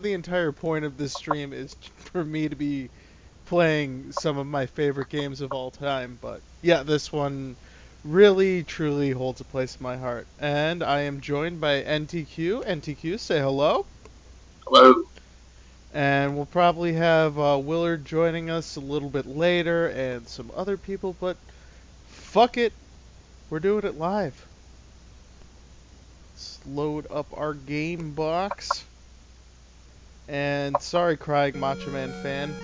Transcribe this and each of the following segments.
The entire point of this stream is for me to be playing some of my favorite games of all time, but yeah, this one really truly holds a place in my heart. And I am joined by NTQ. NTQ, say hello. Hello. And we'll probably have Willard joining us a little bit later and some other people, but fuck it, we're doing it live. Let's load up our game box. And sorry, crying Macho Man fan.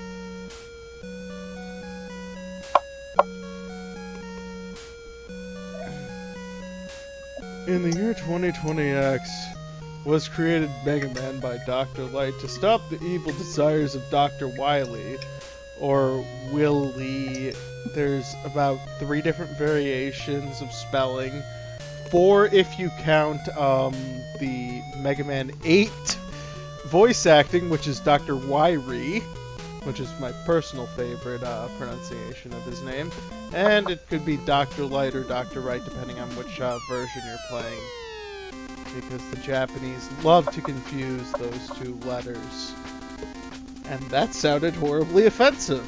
In the year 2020X was created Mega Man by Dr. Light to stop the evil desires of Dr. Wily, or Willy. There's about 3 different variations of spelling. 4 if you count the Mega Man 8 voice acting, which is Dr. Wiry, which is my personal favorite pronunciation of his name. And it could be Dr. Light or Dr. Right, depending on which version you're playing. Because the Japanese love to confuse those 2 letters. And that sounded horribly offensive.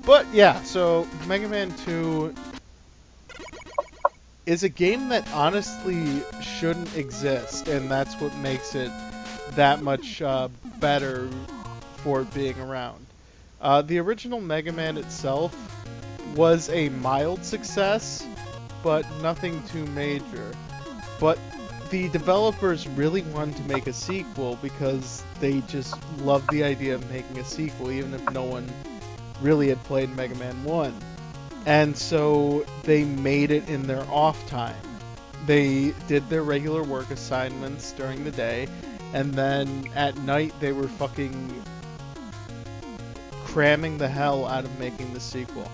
But yeah, so Mega Man 2 is a game that honestly shouldn't exist, and that's what makes it that much better for it being around. The original Mega Man itself was a mild success, but nothing too major. But the developers really wanted to make a sequel because they just loved the idea of making a sequel, even if no one really had played Mega Man 1. And so they made it in their off time. They did their regular work assignments during the day, and then at night they were fucking cramming the hell out of making the sequel.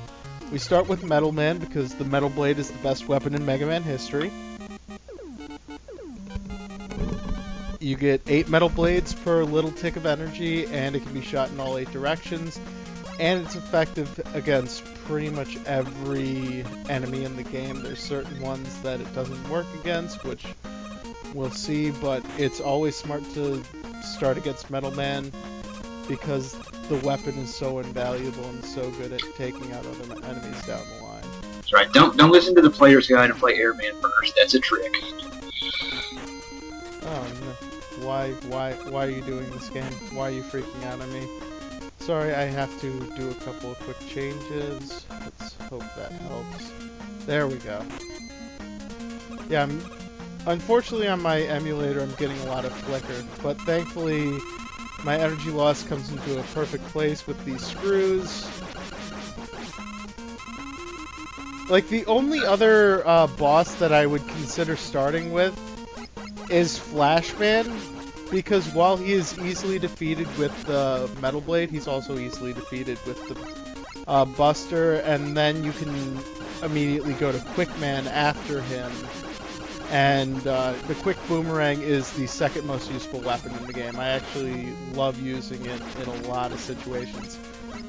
We start with Metal Man because the Metal Blade is the best weapon in Mega Man history. You get 8 Metal Blades per little tick of energy, and it can be shot in all 8 directions. And it's effective against pretty much every enemy in the game. There's certain ones that it doesn't work against, which we'll see, but it's always smart to start against Metal Man because the weapon is so invaluable and so good at taking out other enemies down the line. That's right. Don't listen to the player's guide and play Airman first. That's a trick. Oh no. Why are you doing this game? Why are you freaking out on me? Sorry, I have to do a couple of quick changes. Let's hope that helps. There we go. Yeah, unfortunately on my emulator I'm getting a lot of flicker, but thankfully my energy loss comes into a perfect place with these screws. Like, the only other boss that I would consider starting with is Flashman, because while he is easily defeated with the Metal Blade, he's also easily defeated with the Buster, and then you can immediately go to Quickman after him. And the Quick Boomerang is the second most useful weapon in the game. I actually love using it in a lot of situations.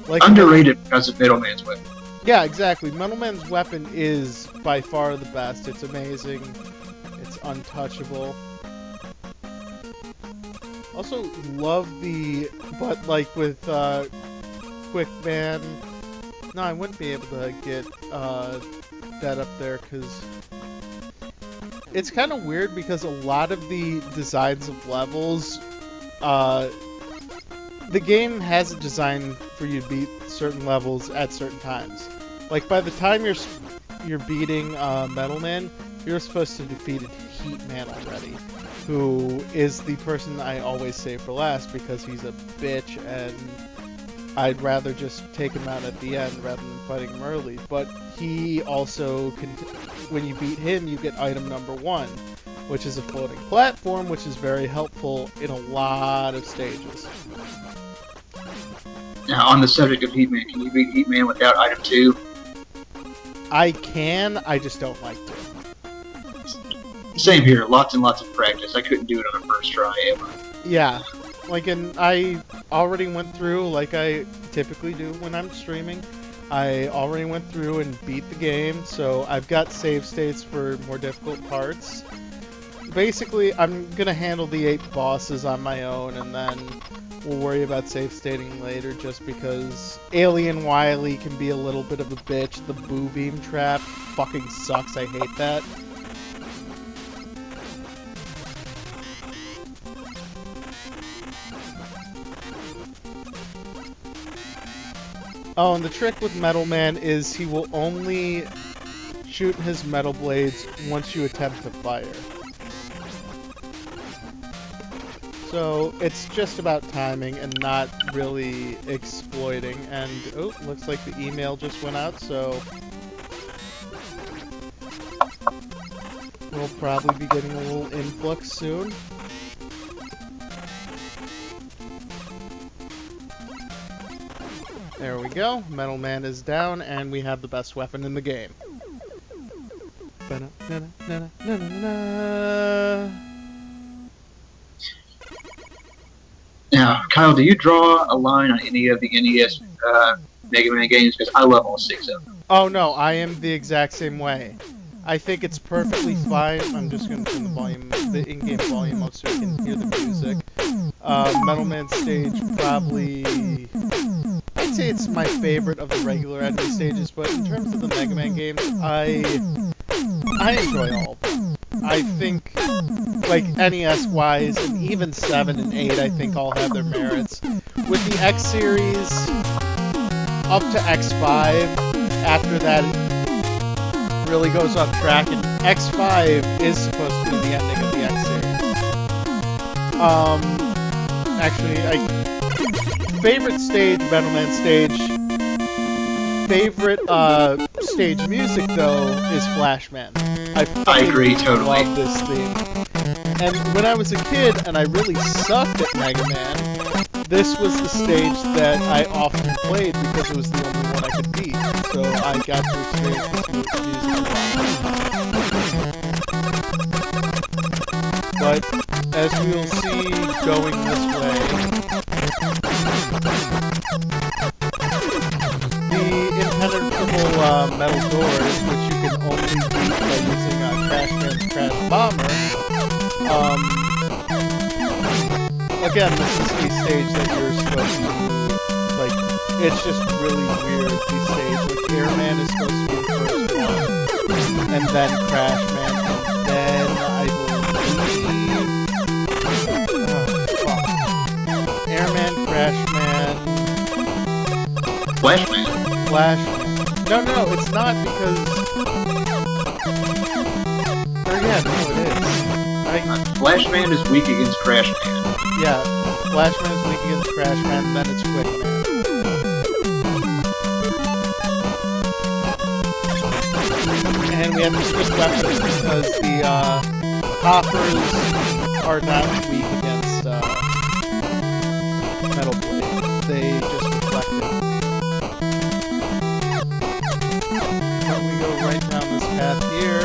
Like, underrated because of Middleman's weapon. Yeah, exactly. Metal Man's weapon is by far the best. It's amazing. It's untouchable. Also, love the... But, like, with Quickman... No, I wouldn't be able to get that up there, because... It's kind of weird, because a lot of the designs of levels... the game has a design for you to beat certain levels at certain times. Like, by the time you're beating Metal Man, you're supposed to have defeated Heat Man already, who is the person I always save for last because he's a bitch and I'd rather just take him out at the end rather than fighting him early. But he also can, when you beat him, you get item number 1, which is a floating platform, which is very helpful in a lot of stages. Now, on the subject of Heatman, can you beat Heatman without item 2? I can, I just don't like to. Same here, lots and lots of practice. I couldn't do it on a first try ever. Yeah, like, and I already went through, like I typically do when I'm streaming, I already went through and beat the game, so I've got save states for more difficult parts. basically, I'm gonna handle the 8 bosses on my own, and then we'll worry about save stating later, just because Alien Wily can be a little bit of a bitch. The Boo Beam Trap fucking sucks, I hate that. Oh, and the trick with Metal Man is he will only shoot his metal blades once you attempt to fire. So it's just about timing and not really exploiting. And oh, looks like the email just went out, so we'll probably be getting a little influx soon. There we go. Metal Man is down, and we have the best weapon in the game. Now, Kyle, do you draw a line on any of the NES Mega Man games? Because I love all 6 of them. Oh no, I am the exact same way. I think it's perfectly fine. I'm just going to turn the volume, the in-game volume up so you can hear the music. Metal Man stage probably... I'd say it's my favorite of the regular enemy stages, but in terms of the Mega Man games, I enjoy all of them. I think, like, NES-wise, and even 7 and 8, I think all have their merits. With the X series, up to X5, after that, it really goes off track, and X5 is supposed to be the ending of the X series. Actually, favorite stage, Metal Man stage. Favorite stage music, though, is Flashman. I agree, totally. love this theme. And when I was a kid and I really sucked at Mega Man, this was the stage that I often played because it was the only one I could beat. So I got to experience this music a lot. But as we will see going this way, the impenetrable metal doors, which you can only beat by using Crashman's Crash Bomber, again, this is the stage that you're supposed to, like, it's just really weird, the stage. Like, Airman is supposed to be the first one, and then Crashman, and then I believe... Airman, Crashman... Flashman. No, it's not because... Or yeah, no, it is. Flashman is weak against Crashman. Yeah, Flashman is weak against Crashman, then it's Quickman. And we have to switch weapons because the hoppers are not weak against Metal Blade. They just reflect it. But we go right down this path here.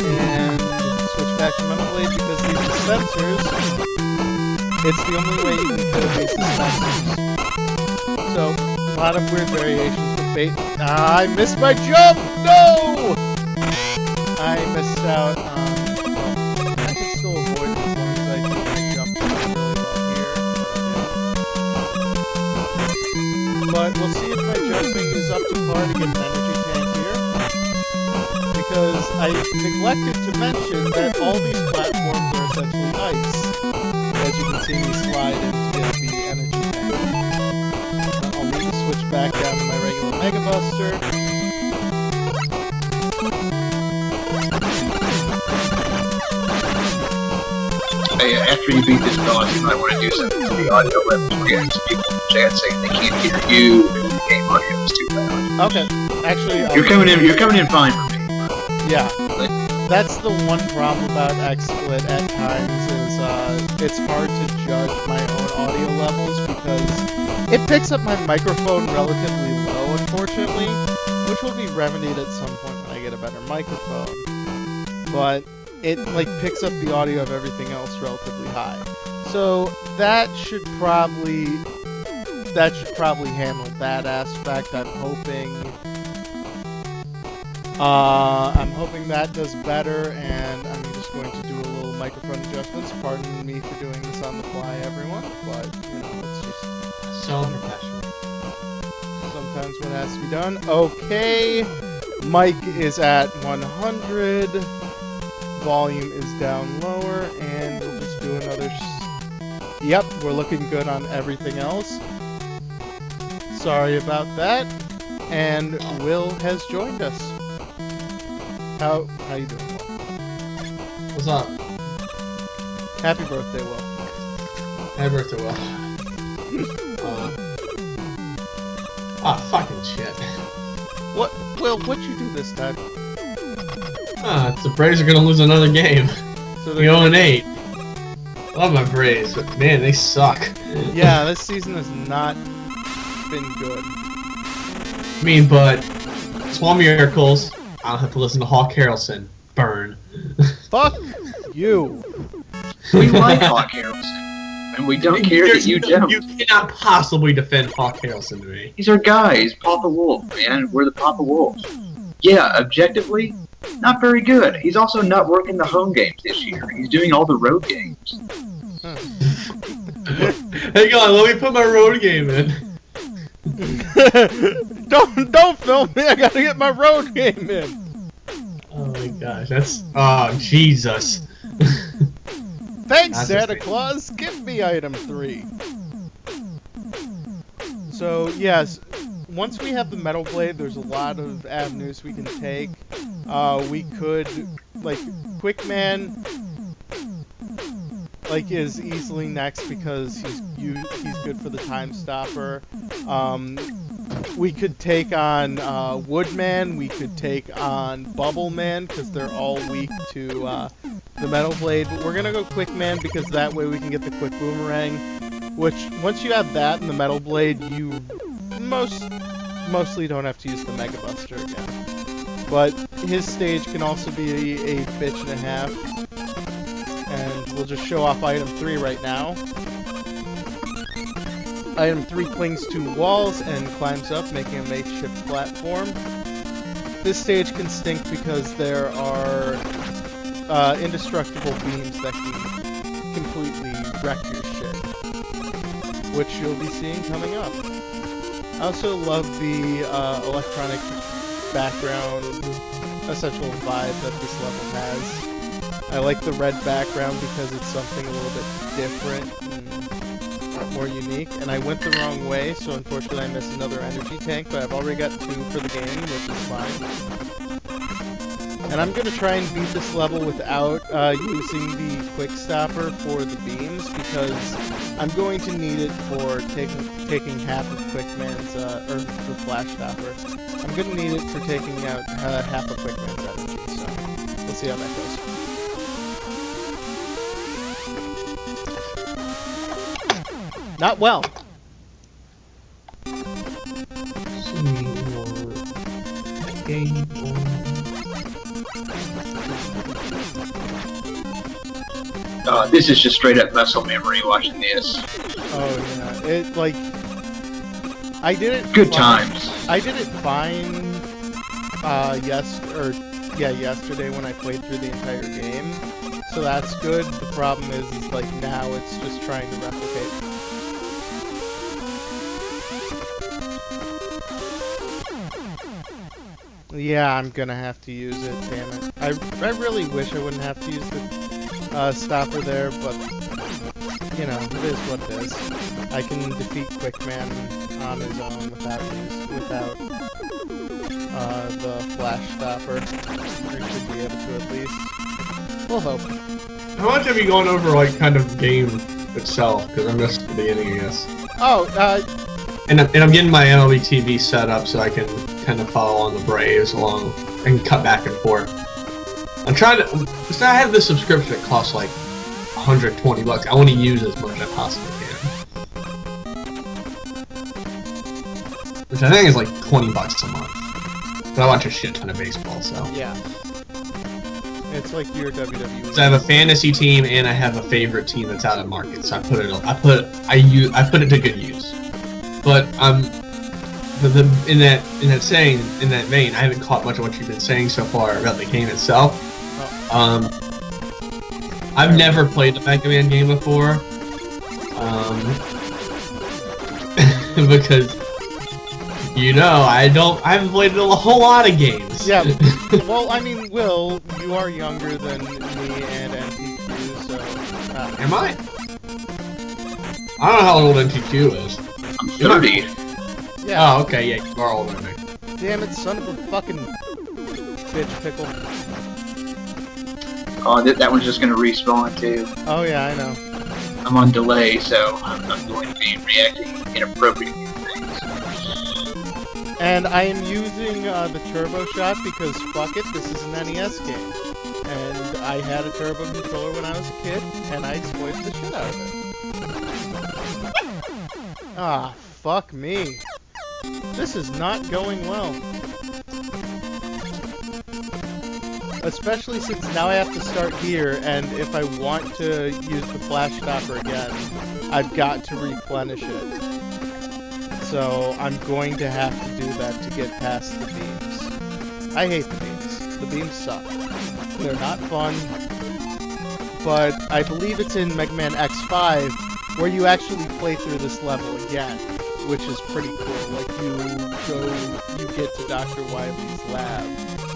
And switch back to Metal Blade because these dispensers, it's the only way you can kill these dispensers. So, a lot of weird variations with bait. I missed my jump! No! I missed out on... well, I can still avoid it as long as I do my jump really well here. But we'll see if my jumping is up to par to get an energy tank here. Because I neglected to mention that all these platforms are essentially ice. As you can see me slide in to get the energy tank. I'll need to switch back down to my regular Mega Buster. Hey, after you beat this boss, you might want to do something to the audio levels. We had some people in the chat saying they can't hear you, and the game audio is too loud. Okay, actually... You're coming in fine for me. Yeah. That's the one problem about XSplit at times is it's hard to judge my own audio levels because it picks up my microphone relatively low, unfortunately, which will be remedied at some point when I get a better microphone. But it like picks up the audio of everything else relatively high. So that should probably handle that aspect. I'm hoping. I'm hoping that does better, and I'm just going to do a little microphone adjustments. Pardon me for doing this on the fly, everyone, but, you know, it's just So unprofessional. sometimes what has to be done. Okay, mic is at 100, volume is down lower, and we'll just do another... Yep, we're looking good on everything else. Sorry about that. And Will has joined us. How you doing, Will? What's up? Happy birthday, Will. Happy birthday, Will. Fucking shit. What, Will? What'd you do this time? The Braves are gonna lose another game. So We 0-8. Love my Braves, but man, they suck. yeah, this season has not been good. I mean, but small miracles. I don't have to listen to Hawk Harrelson. Burn. Fuck you. We like Hawk Harrelson, and we don't care that you don't. You cannot possibly defend Hawk Harrelson to me. He's our guy. He's Papa Wolf, man. We're the Papa Wolves. Yeah, objectively, not very good. He's also not working the home games this year. He's doing all the road games. Hang on, let me put my road game in. don't film me. I gotta get my road game in. Oh my gosh, that's Jesus. Thanks, That's Santa just- Claus. Give me item 3. So yes, once we have the metal blade, there's a lot of avenues we can take. We could, like, Quickman, like, is easily next because he's good for the time stopper. We could take on Woodman. We could take on Bubbleman because they're all weak to the metal blade. But we're gonna go Quickman because that way we can get the quick boomerang. Which once you have that in the metal blade, you mostly don't have to use the Mega Buster again. But his stage can also be a bitch and a half. And we'll just show off item 3 right now. Item 3 clings to walls and climbs up, making a makeshift platform. This stage can stink because there are indestructible beams that can completely wreck your shit, which you'll be seeing coming up. I also love the electronic background essential vibe that this level has. I like the red background because it's something a little bit different and more unique. And I went the wrong way, so unfortunately I missed another energy tank, but I've already got 2 for the game, which is fine. And I'm going to try and beat this level without using the quick stopper for the beams, because I'm going to need it for taking half of Quickman's, or the flash stopper. I'm going to need it for taking out half of Quickman's energy, so we'll see how that goes. Not well. This is just straight up muscle memory watching this. Oh yeah, it like I did it. Good times. I did it fine. Yesterday when I played through the entire game, so that's good. The problem is like now it's just trying to replicate. Yeah, I'm gonna have to use it. Damn it! I really wish I wouldn't have to use the stopper there, but you know, it is what it is. I can defeat Quickman on his own without the flash stopper. Or should be able to at least. We'll hope. How much have you gone over, like, kind of game itself? Because I missed the beginning, I guess. Oh, And I'm getting my MLB TV set up so I can kind of follow on the Braves along and cut back and forth. I'm trying to. So I have this subscription that costs like $120. I want to use as much as I possibly can, which I think is like $20 a month. But I watch a shit ton of baseball, so yeah. It's like your WWE. So I have a fantasy team and I have a favorite team that's out of market. So I put it to good use. But But in that vein, I haven't caught much of what you've been saying so far about the game itself. I've never played the Mega Man game before, because I haven't played a whole lot of games. Yeah. Well, I mean, Will, you are younger than me and NTQ, so. Am I? I don't know how old NTQ is. I'm 30. Yeah. Oh, okay, yeah, you are older than me. Damn it, son of a fucking bitch pickle. Oh, that one's just gonna respawn too. Oh yeah, I know. I'm on delay, so I'm going to be reacting inappropriately to things. And I am using the Turbo Shot because, fuck it, this is an NES game. And I had a Turbo controller when I was a kid, and I exploited the shit out of it. Ah, fuck me. This is not going well. Especially since now I have to start here, and if I want to use the flash stopper again, I've got to replenish it. So I'm going to have to do that to get past the beams. I hate the beams. The beams suck. They're not fun. But I believe it's in Mega Man X5 where you actually play through this level again, which is pretty cool. Like you get to Dr. Wily's lab,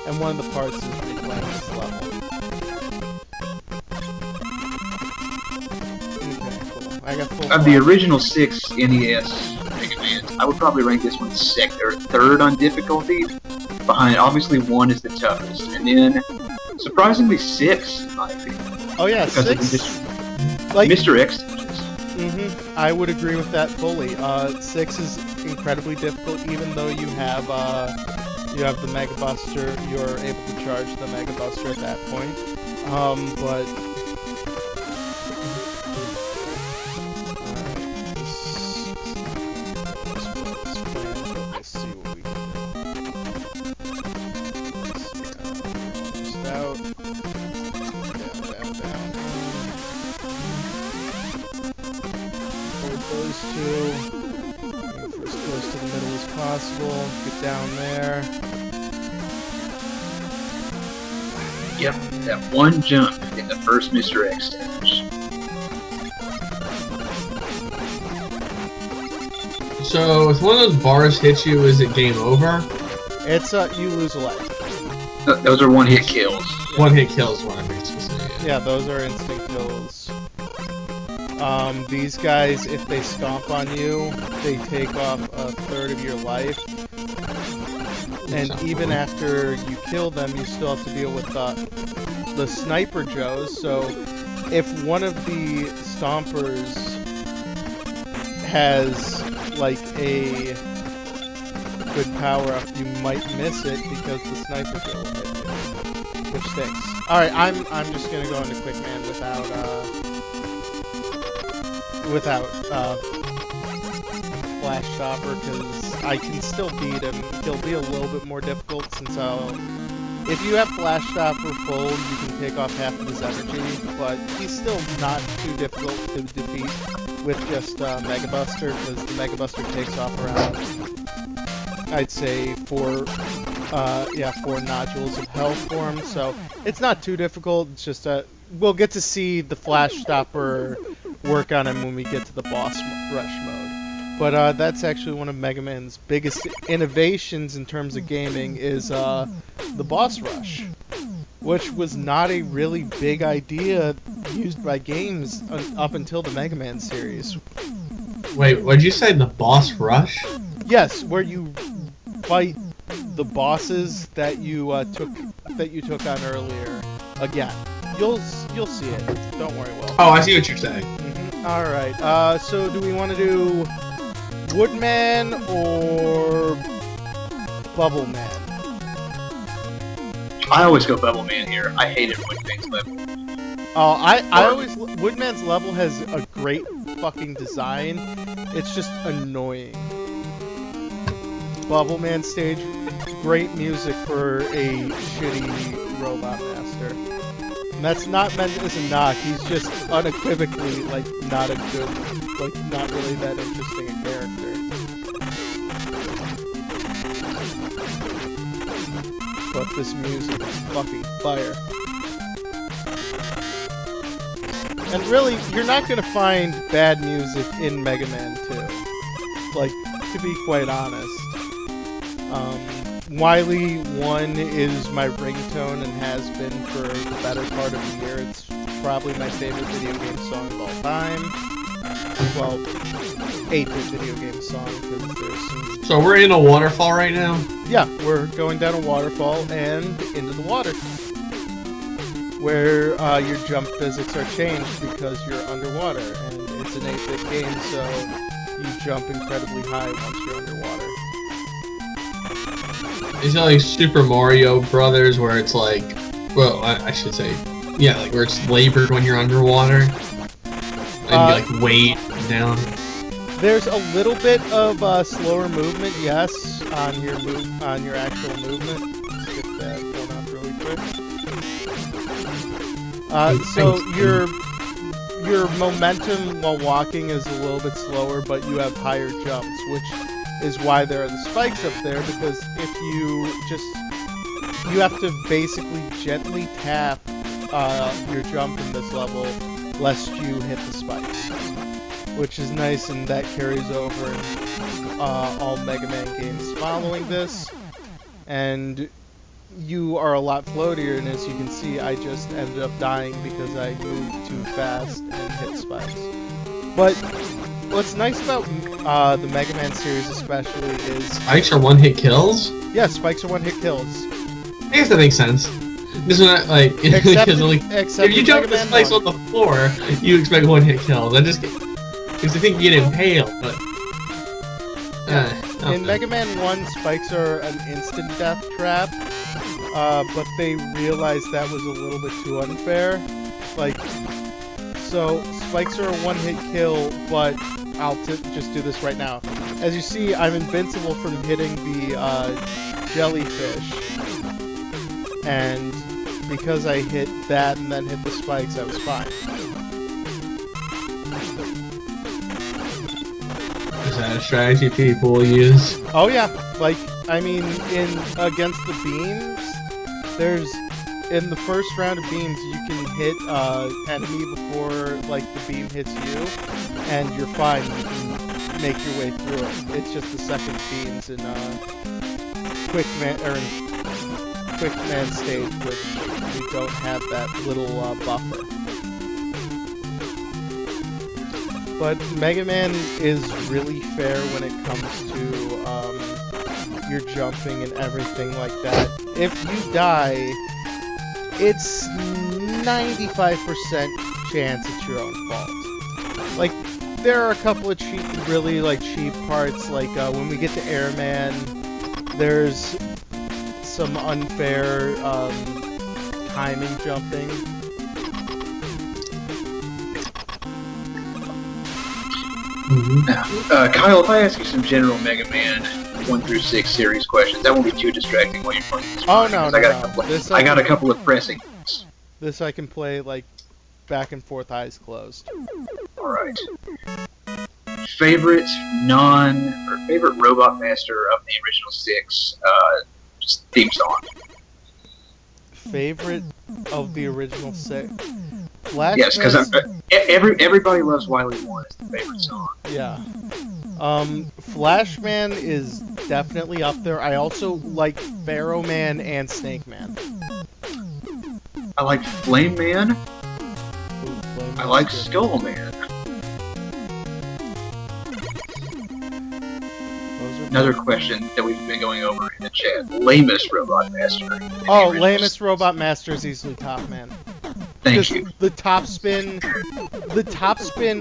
and one of the parts is replaying this level. Okay, cool. I got full Of the original 6 NES Mega Mans, I would probably rank this one third on difficulty. Behind, obviously, 1 is the toughest, and then surprisingly 6, in my opinion. Oh yeah, Because 6. Like Mr. X. I would agree with that fully. 6 is incredibly difficult, even though you have the Mega Buster. You're able to charge the Mega Buster at that point. But let's see what we can do. Just out. Down. Those two. Move for as close to the middle as possible. Get down there. Yep, that one jump in the first Mr. X stage. So, if one of those bars hits you, is it game over? It's you lose a life. Those are one-hit kills. Yeah. One-hit kills, what I'm basically saying. Yeah, those are instant kills. These guys, if they stomp on you, they take off a third of your life. And even after you kill them, you still have to deal with the Sniper Joes. So if one of the stompers has like a good power up, you might miss it because the Sniper Joe will hit you, which stinks. All right, I'm just gonna go into Quick Man without Flash Stopper, because I can still beat him. He'll be a little bit more difficult since if you have Flash Stopper full, you can take off half of his energy, but he's still not too difficult to defeat with just Mega Buster, because the Mega Buster takes off around, I'd say, 4 nodules of health for him, so it's not too difficult. It's just we'll get to see the Flash Stopper work on him when we get to the boss rush mode. But that's actually one of Mega Man's biggest innovations in terms of gaming is the boss rush, which was not a really big idea used by games up until the Mega Man series. Wait, what'd you say, the boss rush? Yes, where you fight the bosses that you took on earlier again. You'll see it. Don't worry, Will. Oh, I see what you're saying. All right. So do we want to do Woodman or Bubble Man? I always go Bubble Man here. I hated Woodman's level. Oh, I always Woodman's level has a great fucking design. It's just annoying. Bubble Man stage, great music for a shitty robot master. And that's not meant as a knock, he's just unequivocally, like, not a good, like, not really that interesting a character. but this music is fucking fire. And really, you're not gonna find bad music in Mega Man 2. Like, to be quite honest. Wily 1 is my ringtone and has been for the better part of the year. It's probably my favorite video game song of all time. Well, 8-bit video game song, because there's some... So we're in a waterfall right now? Yeah, we're going down a waterfall and into the water. Where your jump physics are changed because you're underwater. And it's an 8-bit game, so you jump incredibly high once you're underwater. Is it like Super Mario Brothers, where it's like, well, I should say, yeah, like where it's labored when you're underwater, and you like wade down. There's a little bit of slower movement, yes, on your actual movement. Skip that one up really quick. So your momentum while walking is a little bit slower, but you have higher jumps, which is why there are the spikes up there, because if you have to basically gently tap your jump in this level lest you hit the spikes, which is nice, and that carries over in all Mega Man games following this. And you are a lot floatier, and as you can see, I just ended up dying because I moved too fast and hit spikes. But what's nice about the Mega Man series especially is... Spikes are one-hit kills? Yeah, spikes are one-hit kills. I guess that makes sense. This one, like, Except if you jump the spikes on the floor, you expect one-hit kills. I just... Because I think you get impaled, but... In Mega Man 1, spikes are an instant death trap, but they realized that was a little bit too unfair. Like, so spikes are a one-hit kill, but I'll just do this right now. As you see, I'm invincible from hitting the jellyfish, and because I hit that and then hit the spikes, I was fine. Is that a strategy people use? Oh yeah, like, I mean, against the beams, in the first round of beams, you can hit enemy before, like, the beam hits you, and you're fine, you can make your way through it. It's just the second beams in Quick Man stage, which we don't have that little buffer. But Mega Man is really fair when it comes to your jumping and everything like that. If you die, it's 95% chance it's your own fault. Like, there are a couple of really cheap parts, like when we get to Airman, there's some unfair timing jumping. Kyle, if I ask you some general Mega Man 1 through 6 series questions, that won't be too distracting while you're playing this. Oh no, I got a couple of pressing ones. This I can play like back and forth, eyes closed. All right. Favorite Robot Master of the original 6 theme song. Favorite of the original 6. Flashman's... Yes, because everybody loves Wily 1 as the favorite song. Yeah. Flashman is definitely up there. I also like Pharaoh Man and Snake Man. I like Flame Man. I like Skull Man. Another question that we've been going over in the chat. Lamest Robot Master. Oh, Lamest Robot Master is easily Top Man. Thank you. The top spin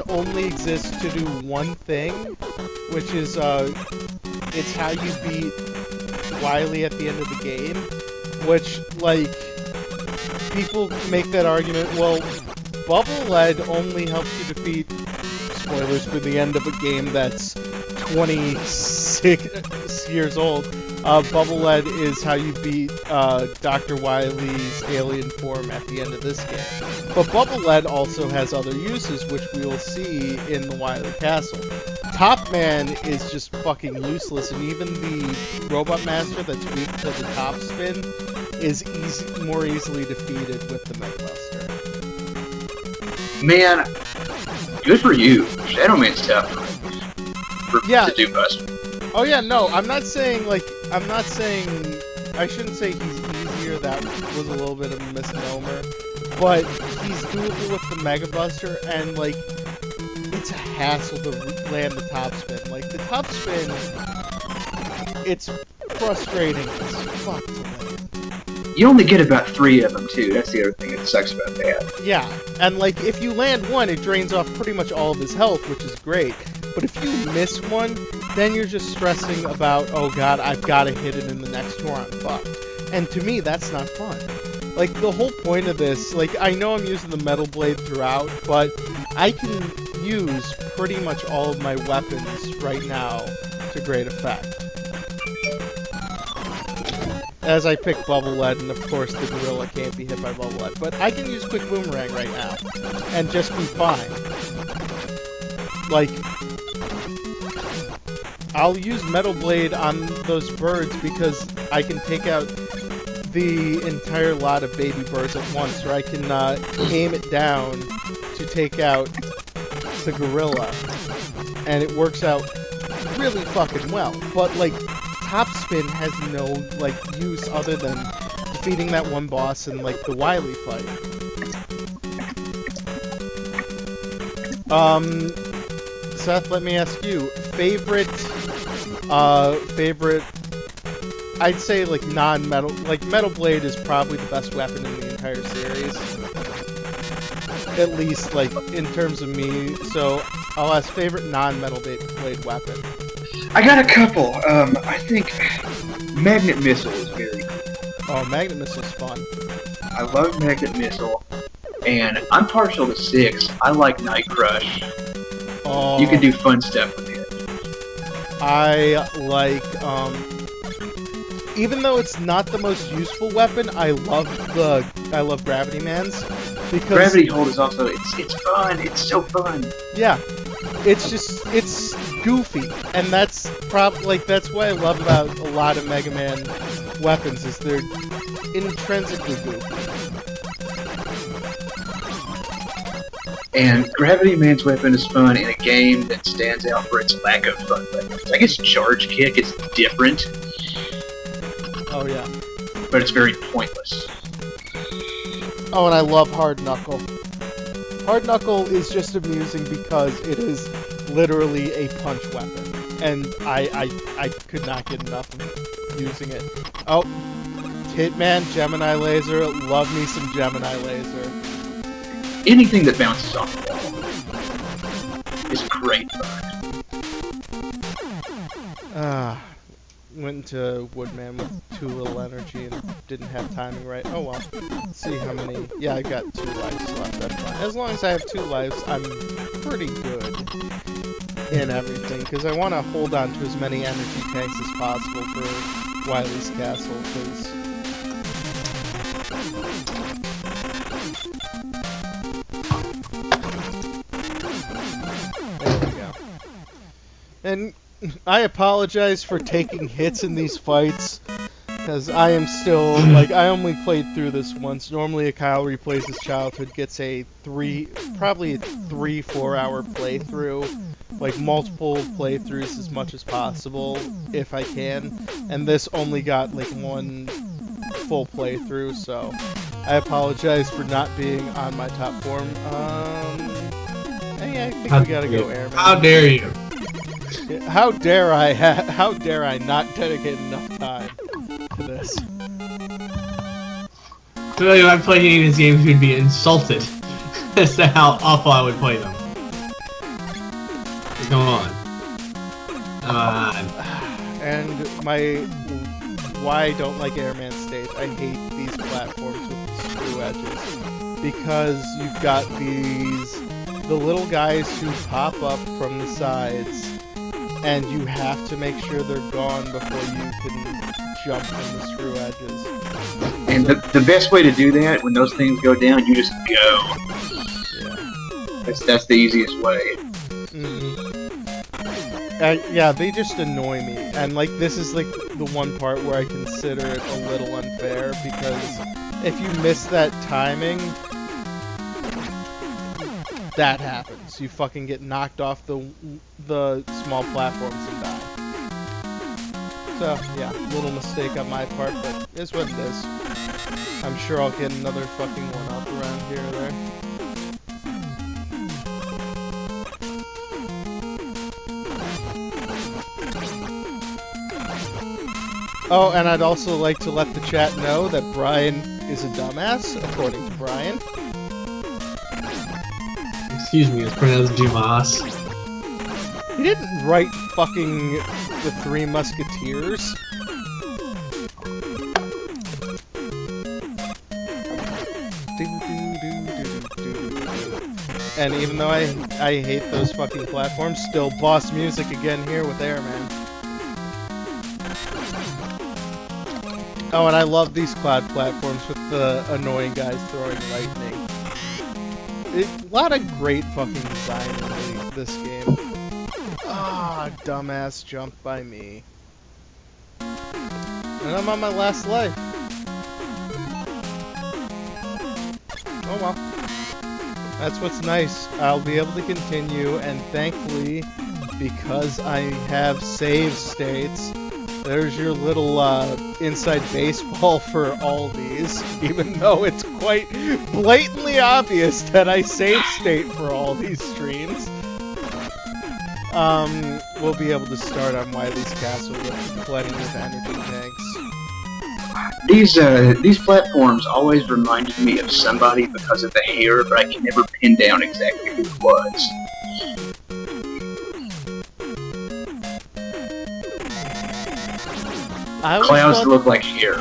only exists to do one thing, which is it's how you beat Wily at the end of the game. Which, like, people make that argument. Well, Bubble Lead only helps you defeat, spoilers for the end of a game that's 26 years old. Bubble Lead is how you beat Dr. Wily's alien form at the end of this game. But Bubble Lead also has other uses, which we will see in the Wily Castle. Top Man is just fucking useless, and even the Robot Master that's weak to the top spin is more easily defeated with the Mega Buster. Man, good for you. Shadow Man's tough Yeah. to do Buster. Oh yeah, no, I'm not saying, I shouldn't say he's easier, that was a little bit of a misnomer, but he's doable with the Mega Buster, and, like, it's a hassle to land the top spin. Like, the top spin, it's frustrating as fuck to land. You only get about 3 of them, too. That's the other thing that sucks about that. Yeah, and, like, if you land one, it drains off pretty much all of his health, which is great. But if you miss one, then you're just stressing about, oh god, I've got to hit it in the next tour, I'm fucked. And to me, that's not fun. Like, the whole point of this, like, I know I'm using the Metal Blade throughout, but I can use pretty much all of my weapons right now to great effect. As I pick Bubble Lead, and of course the Gorilla can't be hit by Bubble Lead, but I can use Quick Boomerang right now, and just be fine. Like, I'll use Metal Blade on those birds because I can take out the entire lot of baby birds at once, or I can aim it down to take out the Gorilla, and it works out really fucking well. But, like, Top Spin has no, like, use other than defeating that one boss in, like, the Wily fight. Seth, let me ask you, favorite, I'd say, like, non-metal, like, Metal Blade is probably the best weapon in the entire series. At least, like, in terms of me, so I'll ask favorite non-Metal Blade weapon. I got a couple. I think Magnet Missile is very cool. Oh, Magnet Missile's fun. I love Magnet Missile, and I'm partial to 6. I like Night Crush. Oh, You can do fun stuff with it. I like, even though it's not the most useful weapon, I love Gravity Man's, because Gravity Hold is also, it's fun, it's so fun. yeah, it's goofy, and that's that's what I love about a lot of Mega Man weapons, is they're intrinsically goofy. And Gravity Man's weapon is fun in a game that stands out for its lack of fun weapons. I guess Charge Kick is different, Oh yeah. but it's very pointless. Oh, and I love Hard Knuckle. Hard Knuckle is just amusing because it is literally a punch weapon, and I could not get enough of using it. Oh, Hitman, Gemini Laser, love me some Gemini Laser. Anything that bounces off the wall is great fun. Went into Woodman with too little energy and didn't have timing right. Oh well. Let's see how many. Yeah, I got 2 lives left. That's fine. As long as I have 2 lives, I'm pretty good in everything, because I want to hold on to as many energy tanks as possible for Wily's Castle, because there we go. And I apologize for taking hits in these fights, because I am still, like, I only played through this once. Normally a Kyle Replays His Childhood gets probably a 3-4 hour playthrough, like multiple playthroughs as much as possible, if I can, and this only got, like, 1 full playthrough, so I apologize for not being on my top form. Hey, I think we gotta go Airman. How dare you? How dare I not dedicate enough time to this? Clearly, if I played any of these games, we'd be insulted as to how awful I would play them. Come on. And why I don't like Airman Stage, I hate these platforms with screw edges, because you've got the little guys who pop up from the sides, and you have to make sure they're gone before you can jump from the screw edges. And the best way to do that, when those things go down, you just go. Yeah. That's the easiest way. Mm-hmm. Yeah, they just annoy me, and like this is like the one part where I consider it a little unfair, because if you miss that timing, that happens. You fucking get knocked off the small platforms and die. So yeah, little mistake on my part, but it's what it is. I'm sure I'll get another fucking one up around here or there. Oh, and I'd also like to let the chat know that Brian is a dumbass, according to Brian. Excuse me, it's pronounced Dumas. He didn't write fucking The Three Musketeers. And even though I hate those fucking platforms, still boss music again here with Airman. Oh, and I love these cloud platforms with the annoying guys throwing lightning. A lot of great fucking design in this game. Ah, dumbass jumped by me. And I'm on my last life. Oh well. That's what's nice. I'll be able to continue, and thankfully, because I have save states, there's your little inside baseball for all these, even though it's quite blatantly obvious that I save state for all these streams. We'll be able to start on Wily's Castle with plenty of energy tanks. These platforms always reminded me of somebody because of the hair, but I can never pin down exactly who it was. Clouds look like hair.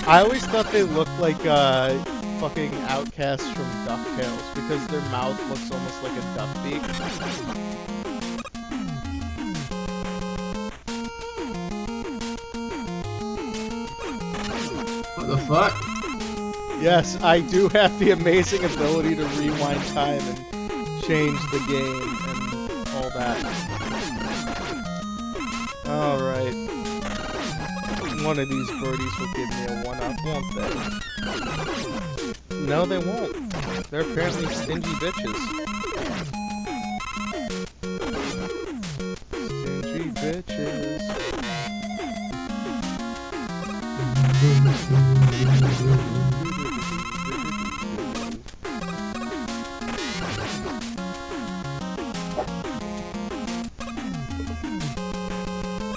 I always thought they looked like fucking outcasts from DuckTales because their mouth looks almost like a duck beak. What the fuck? Yes, I do have the amazing ability to rewind time and change the game and all that. Alright. One of these birdies will give me a 1-up, won't they? No, they won't. They're apparently stingy bitches. Stingy bitches.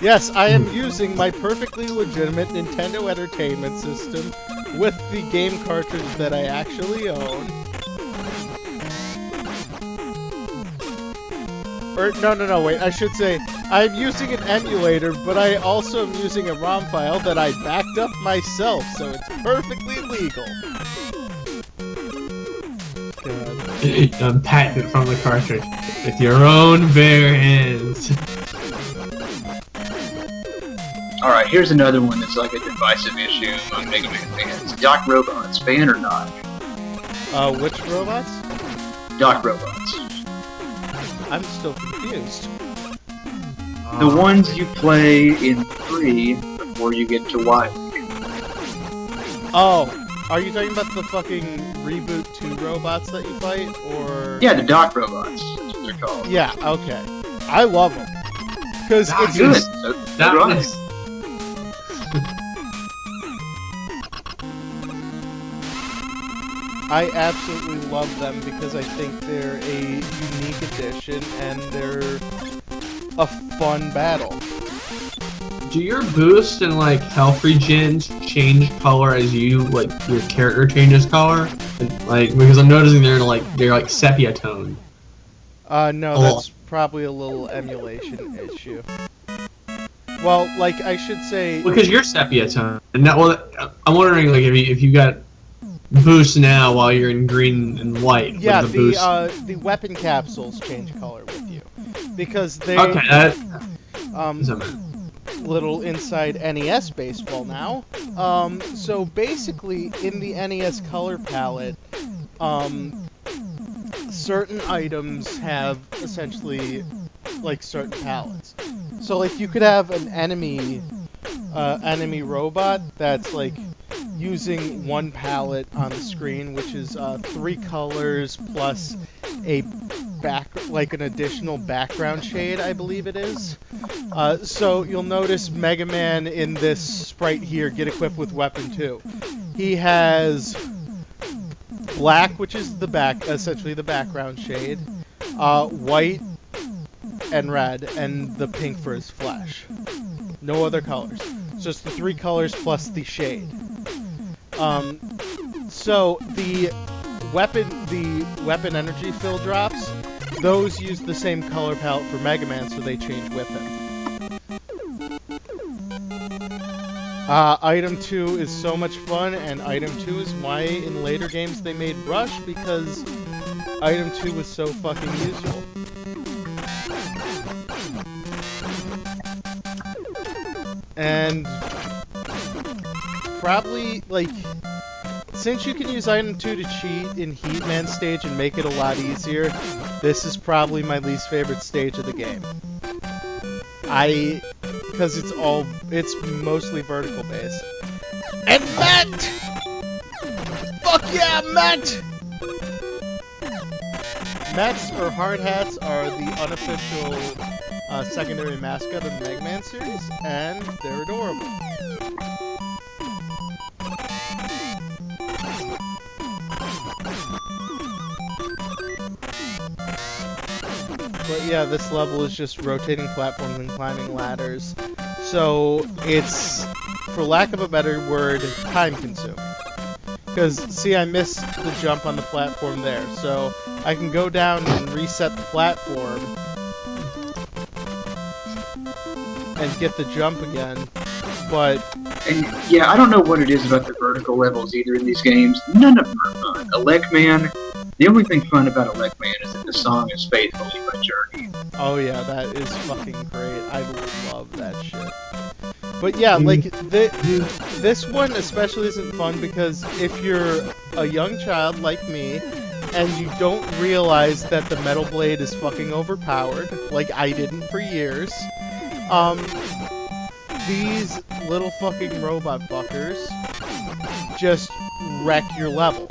Yes, I am using my perfectly legitimate Nintendo Entertainment System with the game cartridge that I actually own. Or, no, wait, I should say, I'm using an emulator, but I also am using a ROM file that I backed up myself, so it's perfectly legal. God. Patent from the cartridge with your own bare hands. Alright, here's another one that's like a divisive issue among Mega Man fans. Doc Robots, fan or not? Which robots? Doc Robots. I'm still confused. The ones you play in 3 before you get to Wily. Oh, are you talking about the fucking Reboot 2 robots that you fight, or...? Yeah, the Doc Robots, that's what they're called. Yeah, okay. I love them. Because it's good. just... That I absolutely love them because I think they're a unique addition and they're a fun battle. Do your boost and like health regens change color as you like your character changes color? And, like because I'm noticing they're like sepia tone. No, that's probably a little emulation issue. Well, like I should say because you're sepia tone, and that I'm wondering like if you got boost now while you're in green and white. Yeah, the weapon capsules change color with you because they little inside NES baseball now. So basically, in the NES color palette, certain items have essentially like certain palettes. So like you could have an enemy robot that's like using one palette on the screen, which is 3 colors plus a an additional background shade, I believe it is. So you'll notice Mega Man in this sprite here get equipped with Weapon 2. He has black, which is essentially the background shade, white and red, and the pink for his flesh. No other colors. Just the 3 colors plus the shade. So the weapon energy fill drops, those use the same color palette for Mega Man, so they change with him. Item 2 is so much fun, and Item 2 is why in later games they made Rush, because Item 2 was so fucking useful. And probably, like, since you can use Item 2 to cheat in Heatman stage and make it a lot easier, this is probably my least favorite stage of the game. Because it's mostly vertical based. And Matt! Fuck yeah, Matt! Mets, or hard hats, are the unofficial secondary mascot of the Mega Man series, and they're adorable. But yeah, this level is just rotating platforms and climbing ladders. So it's, for lack of a better word, time-consuming. Because, see, I missed the jump on the platform there. So I can go down and reset the platform and get the jump again. But... And yeah, I don't know what it is about the vertical levels either in these games. None of them are fun. Elect Man, the only thing fun about Elect Man is that the song is Faithfully by Journey. Oh yeah, that is fucking great. I love that shit. But yeah, like, this one especially isn't fun because if you're a young child like me, and you don't realize that the Metal Blade is fucking overpowered, like I didn't for years, these little fucking robot fuckers just wreck your level.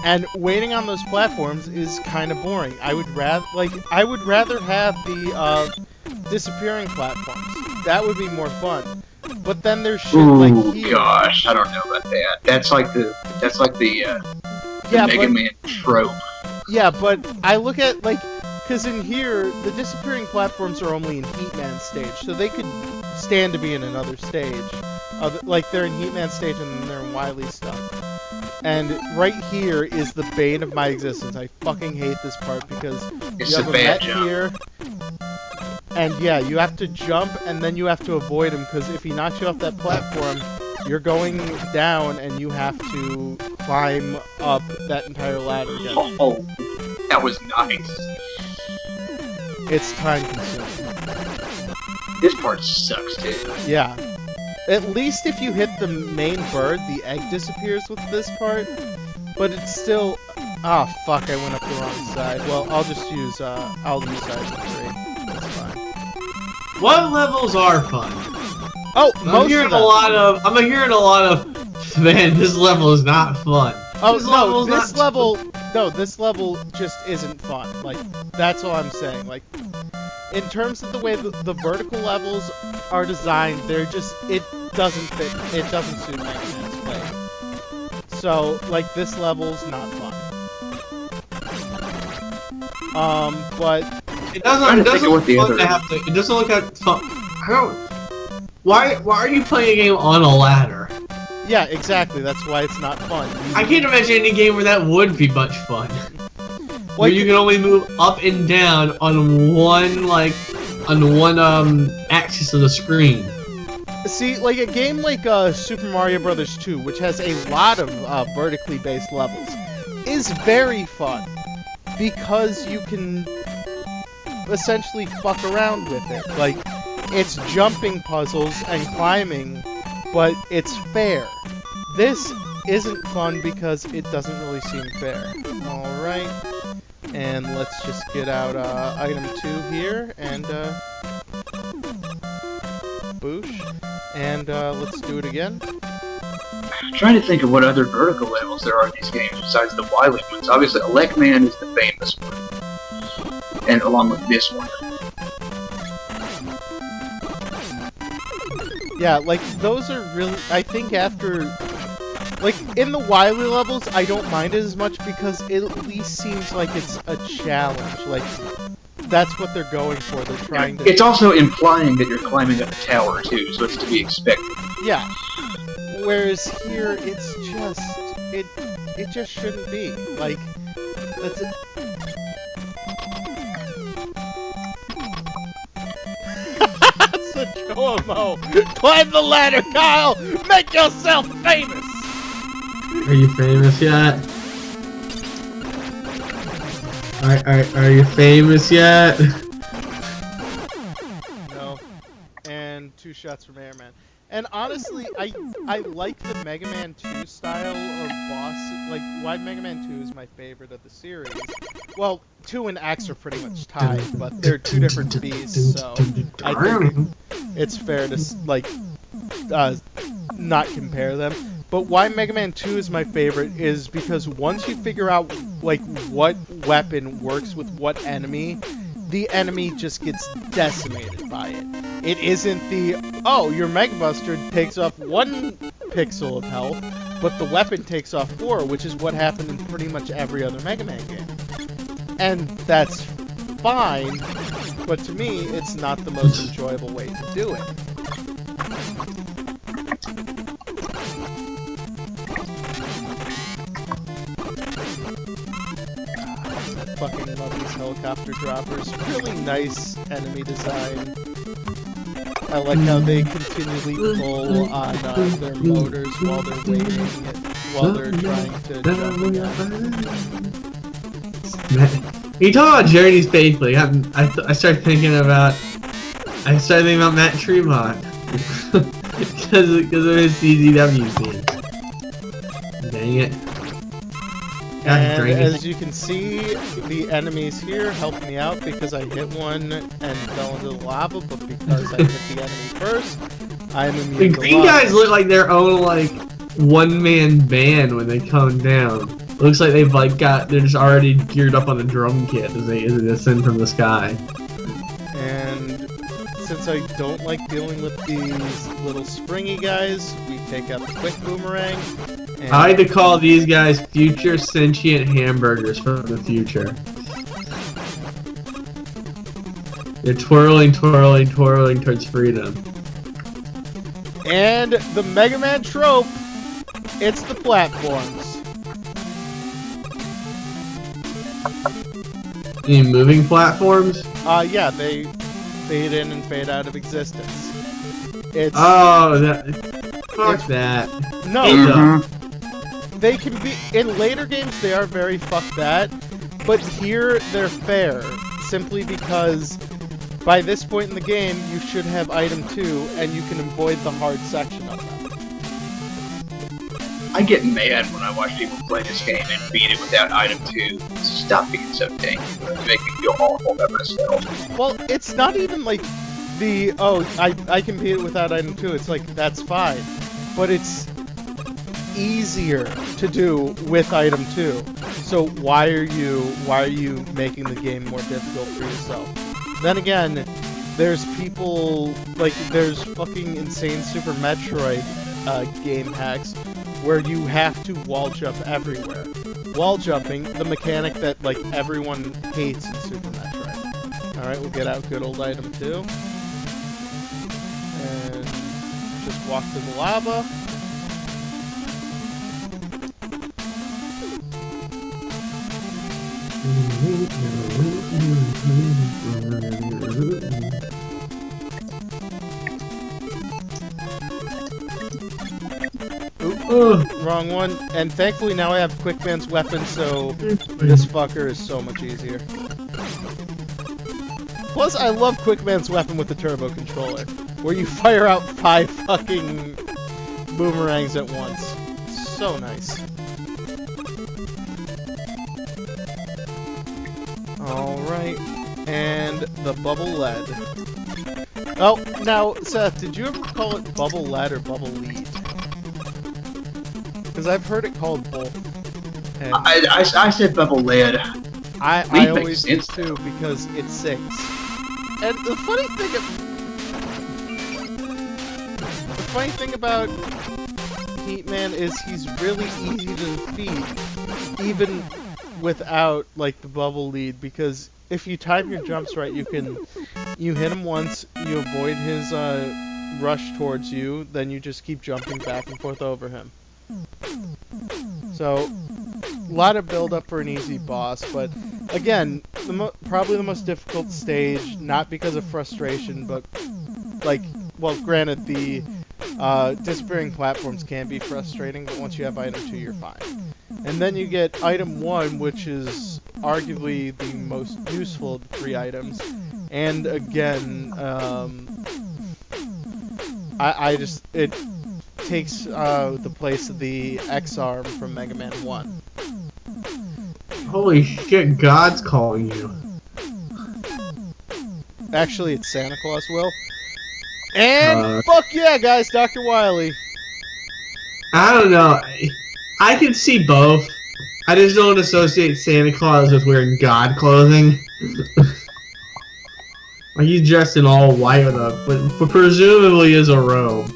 And waiting on those platforms is kind of boring. I would rather have the disappearing platforms. That would be more fun. But then there's shit like here. Gosh, I don't know about that. That's like the Mega Man trope. Yeah, but I look at, like, because in here, the disappearing platforms are only in Heatman stage, so they could stand to be in another stage. Like, they're in Heatman stage and then they're in Wily stuff. And right here is the bane of my existence. I fucking hate this part because you have a Met here, and yeah, you have to jump and then you have to avoid him because if he knocks you off that platform, you're going down and you have to climb up that entire ladder again. Oh, that was nice. It's time consuming. This part sucks too. Yeah. At least if you hit the main bird, the egg disappears with this part, but it's still... Ah, oh, fuck, I went up the wrong side. Well, I'll just use, I'll use Item 3. That's fine. What levels are fun? Oh, I'm hearing a lot of, man, this level is not fun. Oh, no, this level just isn't fun. Like, that's all I'm saying. Like, in terms of the way the vertical levels are designed, they're just, it doesn't fit, it doesn't suit Mega Man's play. So, like, this level's not fun. But it doesn't look like fun. Why are you playing a game on a ladder? Yeah, exactly, that's why it's not fun. I can't imagine any game where that would be much fun. Where you can only move up and down on one axis of the screen. See, like a game like Super Mario Bros. 2, which has a lot of vertically based levels, is very fun because you can essentially fuck around with it. Like, it's jumping puzzles and climbing, but it's fair. This isn't fun because it doesn't really seem fair. Alright. And let's just get out Item 2 here, and boosh. And let's do it again. I'm trying to think of what other vertical levels there are in these games besides the Wily ones. Obviously, Elecman is the famous one, and along with this one. Yeah, like, those are really... I think after... Like, in the Wily levels, I don't mind it as much because it at least seems like it's a challenge. Like, that's what they're going for. They're trying to... It's also implying that you're climbing up a tower, too, so it's to be expected. Yeah. Whereas here, it's just... It just shouldn't be. Like, that's it. Joemo! Climb the ladder, Kyle! Make yourself famous! Are you famous yet? Are you famous yet? No. And 2 shots from Airman. And honestly, I like the Mega Man 2 style of boss. Like, why Mega Man 2 is my favorite of the series. Well, 2 and X are pretty much tied, but they're 2 different beasts, so I think it's fair to, like, not compare them. But why Mega Man 2 is my favorite is because once you figure out, like, what weapon works with what enemy, the enemy just gets decimated by it. It isn't the, oh, your Mega Buster takes off 1 pixel of health, but the weapon takes off 4, which is what happened in pretty much every other Mega Man game. And that's fine, but to me, it's not the most enjoyable way to do it. I fucking love these helicopter droppers. Really nice enemy design. I like how they continually pull on their motors while they're waiting, while they're trying to jump again. You talk about Journeys faithfully. I started thinking about Matt Tremont because of his CZW scene. Dang it! And as you can see, the enemies here helped me out because I hit one and fell into the lava, but because I hit the enemy first, I'm immune the to green lava. guys look like their own like one-man band when they come down. Looks like they've like they're just already geared up on the drum kit as they descend from the sky. And since I don't like dealing with these little springy guys, we take out the quick boomerang. And I like to call these guys future sentient hamburgers from the future. They're twirling, twirling, twirling towards freedom. And the Mega Man trope, it's the platforms. Any moving platforms? Yeah, they fade in and fade out of existence. It's fuck that. no. They can be in later games. They are very fuck that, but here they're fair simply because by this point in the game you should have item 2 and you can avoid the hard section of them. I get mad when I watch people play this game and beat it without item 2. Stop being so dang good. You make me feel awful about myself. Well, it's not even like the, oh, I can beat it without item 2. It's like, that's fine. But it's easier to do with item 2. So why are you making the game more difficult for yourself? Then again, there's people, like, there's fucking insane Super Metroid game hacks where you have to wall jump everywhere. Wall jumping, the mechanic that, like, everyone hates in Super Metroid. Alright, we'll get out good old item 2. And just walk to the lava. Wrong one. And thankfully now I have Quickman's weapon, so this fucker is so much easier. Plus, I love Quickman's weapon with the turbo controller, where you fire out 5 fucking boomerangs at once. So nice. Alright, and the bubble lead. Oh, now, Seth, did you ever call it bubble lead or bubble lead? Because I've heard it called both. And I said bubble lead. I Lead always makes do sense, too, because it sings. And the funny thing about Heatman is he's really easy to defeat, even without like the bubble lead, because if you time your jumps right, you hit him once, you avoid his rush towards you, then you just keep jumping back and forth over him. So, a lot of build up for an easy boss, but again, probably the most difficult stage, not because of frustration, but like, well, granted, the disappearing platforms can be frustrating, but once you have item 2, you're fine. And then you get item 1, which is arguably the most useful of the 3 items. And again, it takes the place of the X-Arm from Mega Man 1. Holy shit, God's calling you. Actually, it's Santa Claus, Will. And fuck yeah, guys, Dr. Wily. I don't know. I can see both. I just don't associate Santa Claus with wearing God clothing. Like he's dressed in all white with but presumably is a robe.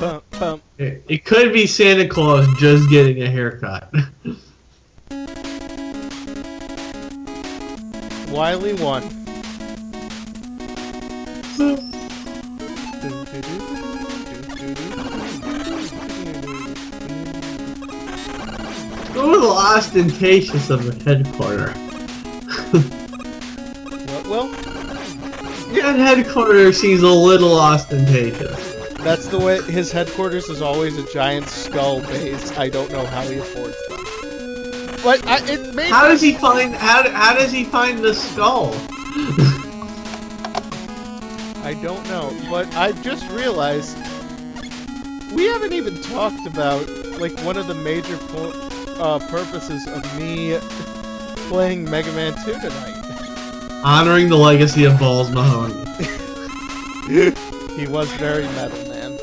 Bum, bum. It could be Santa Claus just getting a haircut. Wily won. A little ostentatious of a headquarter. What, Will? That headquarter seems a little ostentatious. That's the way his headquarters is always a giant skull base. I don't know how he affords them. But it made how does he find the skull? I don't know, but I've just realized we haven't even talked about like one of the major purposes of me playing Mega Man 2 tonight. Honoring the legacy of Balls Mahoney. He was very metal, man.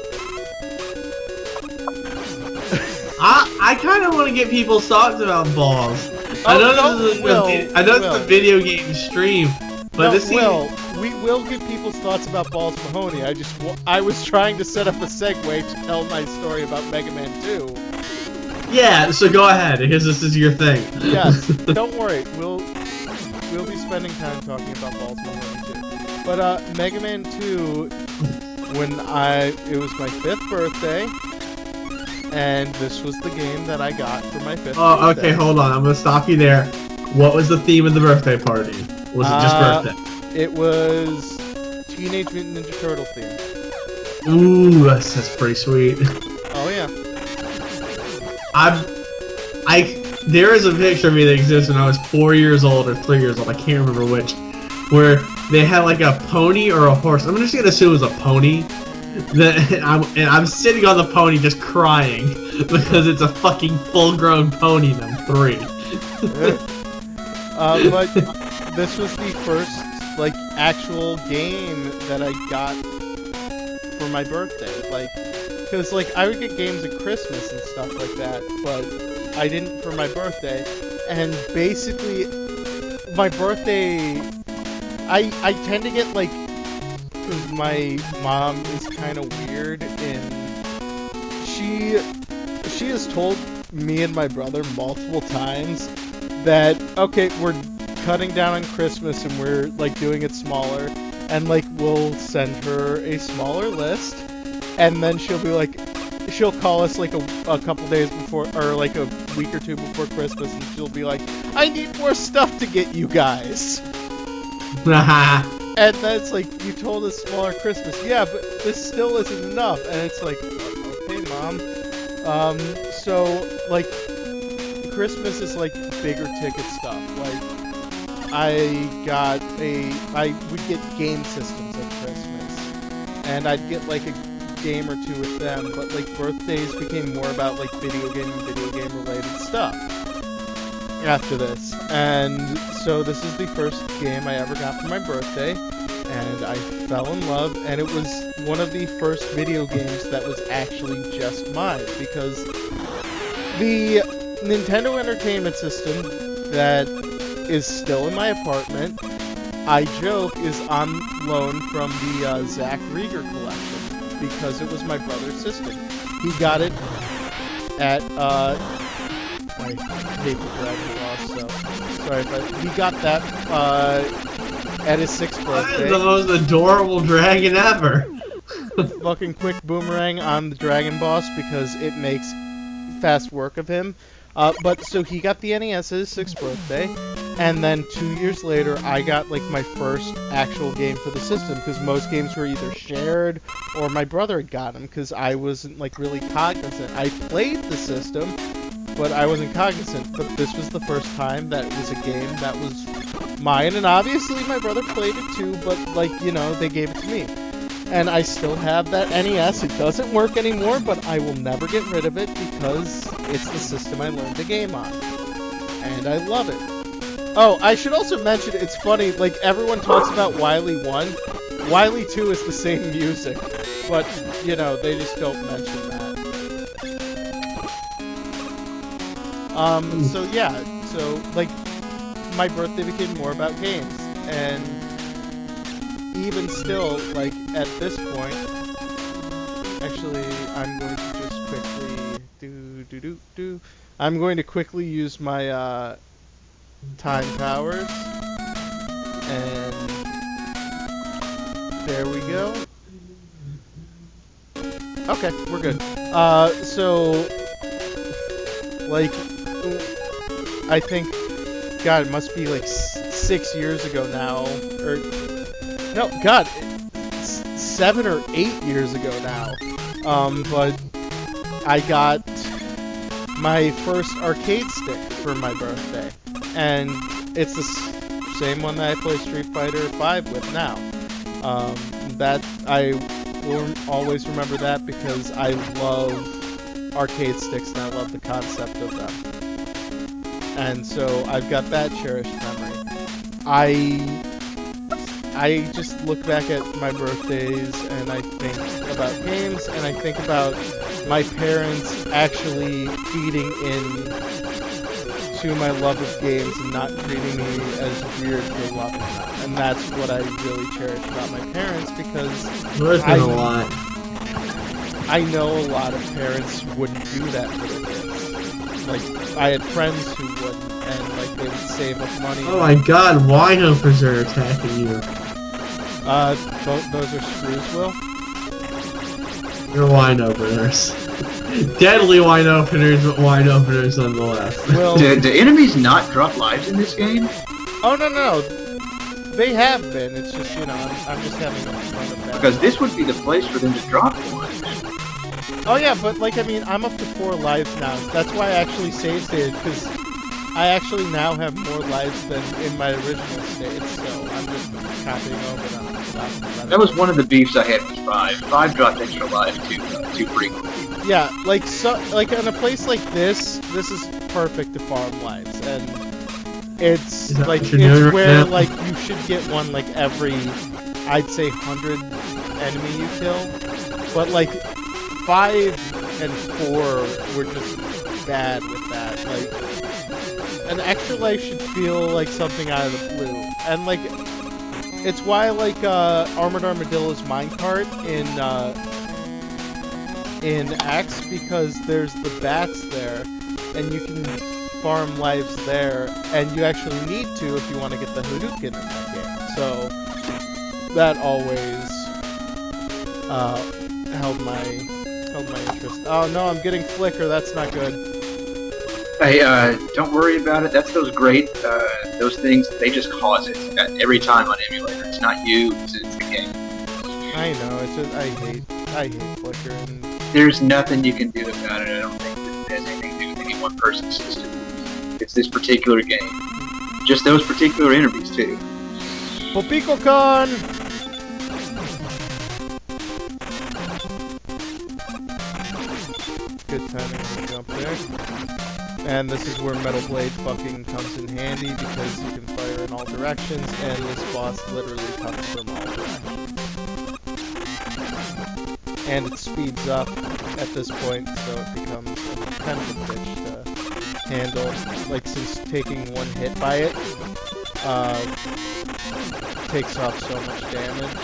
I kind of want to get people's thoughts about Balls. I know this is a video game stream, but this we will give people's thoughts about Balls Mahoney. I was trying to set up a segue to tell my story about Mega Man 2. Yeah, so go ahead, because this is your thing. Yes, don't worry. We'll be spending time talking about Balls Mahoney too. But Mega Man 2, it was my 5th birthday, and this was the game that I got for my 5th birthday. Oh, okay, hold on. I'm gonna stop you there. What was the theme of the birthday party? Was it just birthday? It was Teenage Mutant Ninja Turtle theme. Ooh, that's pretty sweet. Oh yeah. There is a picture of me that exists when I was 4 years old or 3 years old, I can't remember which, where they had like a pony or a horse. I'm just gonna assume it was a pony. And I'm sitting on the pony just crying because it's a fucking full-grown pony and I'm 3. But this was the first like actual game that I got for my birthday. Like, because like I would get games at Christmas and stuff like that, but I didn't for my birthday. And basically, my birthday, I tend to get like, because my mom is kind of weird, and she has told me and my brother multiple times that, okay, we're cutting down on Christmas and we're like doing it smaller, and like we'll send her a smaller list, and then she'll be like, she'll call us like a couple days before, or like a week or two before Christmas, and she'll be like, I need more stuff to get you guys. And that's like, you told us smaller Christmas. Yeah, but this still isn't enough. And it's like, okay, Mom. So, like, Christmas is like bigger ticket stuff. Like, I would get game systems at Christmas. And I'd get like a game or two with them. But like, birthdays became more about like video game related stuff. after this. And so this is the first game I ever got for my birthday, and I fell in love, and it was one of the first video games that was actually just mine, because the Nintendo Entertainment System that is still in my apartment, I joke, is on loan from the Zach Rieger collection, because it was my brother's system. He got it at, I hate the Dragon Ball, so sorry, but he got that at his 6th birthday. That is the most adorable dragon ever. Fucking quick boomerang on the Dragon Boss because it makes fast work of him. But so he got the NES at his 6th birthday, and then 2 years later I got like my first actual game for the system, because most games were either shared or my brother had got them, because I wasn't like really cognizant. I played the system, but I wasn't cognizant. But this was the first time that it was a game that was mine, and obviously my brother played it too, but like, you know, they gave it to me. And I still have that NES. It doesn't work anymore, but I will never get rid of it because it's the system I learned the game on. And I love it. Oh, I should also mention, it's funny, like, everyone talks about Wily 1. Wily 2 is the same music, but, you know, they just don't mention that. So yeah, so, like, my birthday became more about games, and even still, like, at this point, actually, I'm going to just quickly I'm going to quickly use my time powers, and there we go. Okay, we're good. So, like, I think, God, it must be like 6 years ago now, or no, God, 7 or 8 years ago now. But I got my first arcade stick for my birthday, and it's the same one that I play Street Fighter V with now. That I will always remember that because I love arcade sticks and I love the concept of them. And so I've got that cherished memory. I just look back at my birthdays and I think about games, and I think about my parents actually feeding in to my love of games and not treating me as weird for loving them. And that's what I really cherish about my parents, because I know a lot of parents wouldn't do that for their kids. Like, I had friends who wouldn't, and like they would save up money. Oh my God, winehoppers are attacking you. Those are screws, Will? They're wine openers. Deadly wine openers, but wine openers nonetheless. Will, do enemies not drop lives in this game? Oh, no. They have been. It's just, you know, I'm just having fun with that. Because this would be the place for them to drop one. Oh, yeah, but, like, I mean, I'm up to 4 lives now. That's why I actually saved it, because I actually now have more lives than in my original state, so I'm just copying over them. That was one of the beefs I had with 5. 5 dropped extra lives too frequently. Yeah, like, in a place like this is perfect to farm lives, and it's, like, it's where, like, you should get one, like, every, I'd say, 100 enemy you kill, but, like, 5 and 4 were just bad with that. Like, an extra life should feel like something out of the blue. And, like, it's why I like Armored Armadillo's minecart in X, because there's the bats there, and you can farm lives there, and you actually need to if you want to get the Hadouken in that game. So that always held my interest. Oh no, I'm getting flicker. That's not good. Hey, don't worry about it. That's those great, those things, they just cause it every time on emulator. It's not you, it's the game. I know, it's just, I hate flicker. And there's nothing you can do about it. I don't think that it has anything to do with any one person's system. It's this particular game. Just those particular enemies, too. PopicoCon! Good timing to jump there. And this is where Metal Blade fucking comes in handy because you can fire in all directions, and this boss literally comes from all directions. And it speeds up at this point, so it becomes kind of a bitch to handle. Like, since taking one hit by it takes off so much damage.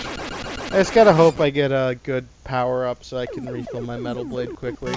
I just gotta hope I get a good power up so I can refill my Metal Blade quickly.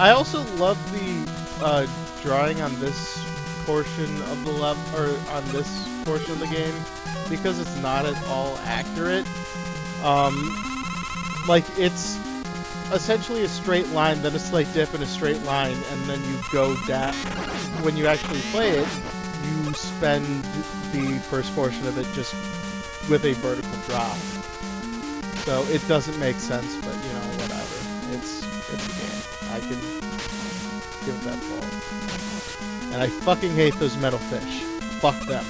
I also love the drawing on this portion of the level, or on this portion of the game, because it's not at all accurate. Like, it's essentially a straight line, then a slight dip in a straight line, and then you go down. When you actually play it, you spend the first portion of it just with a vertical drop. So it doesn't make sense, but you know, whatever. It's a game. I can give it that ball. And I fucking hate those metal fish. Fuck them.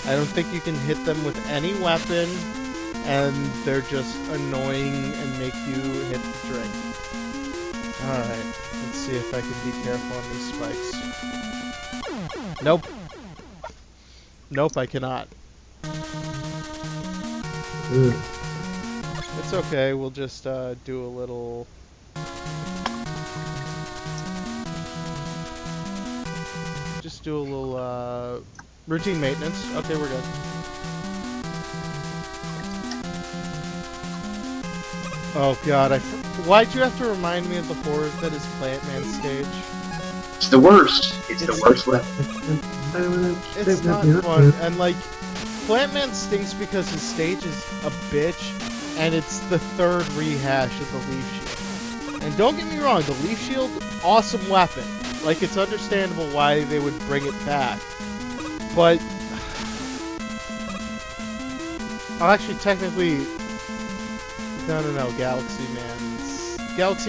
I don't think you can hit them with any weapon, and they're just annoying and make you hit the drink. Alright, let's see if I can be careful on these spikes. Nope. Nope, I cannot. It's okay, we'll just do a little... Just do a little routine maintenance. Okay, we're good. Oh god, why'd you have to remind me of the horror that is Plant Man stage? It's the worst. It's the worst weapon. It's not fun, and like, Plant Man stinks because his stage is a bitch, and it's the third rehash of the Leaf Shield. And don't get me wrong, the Leaf Shield, awesome weapon. Like, it's understandable why they would bring it back. But... I'll actually technically... No, Galaxy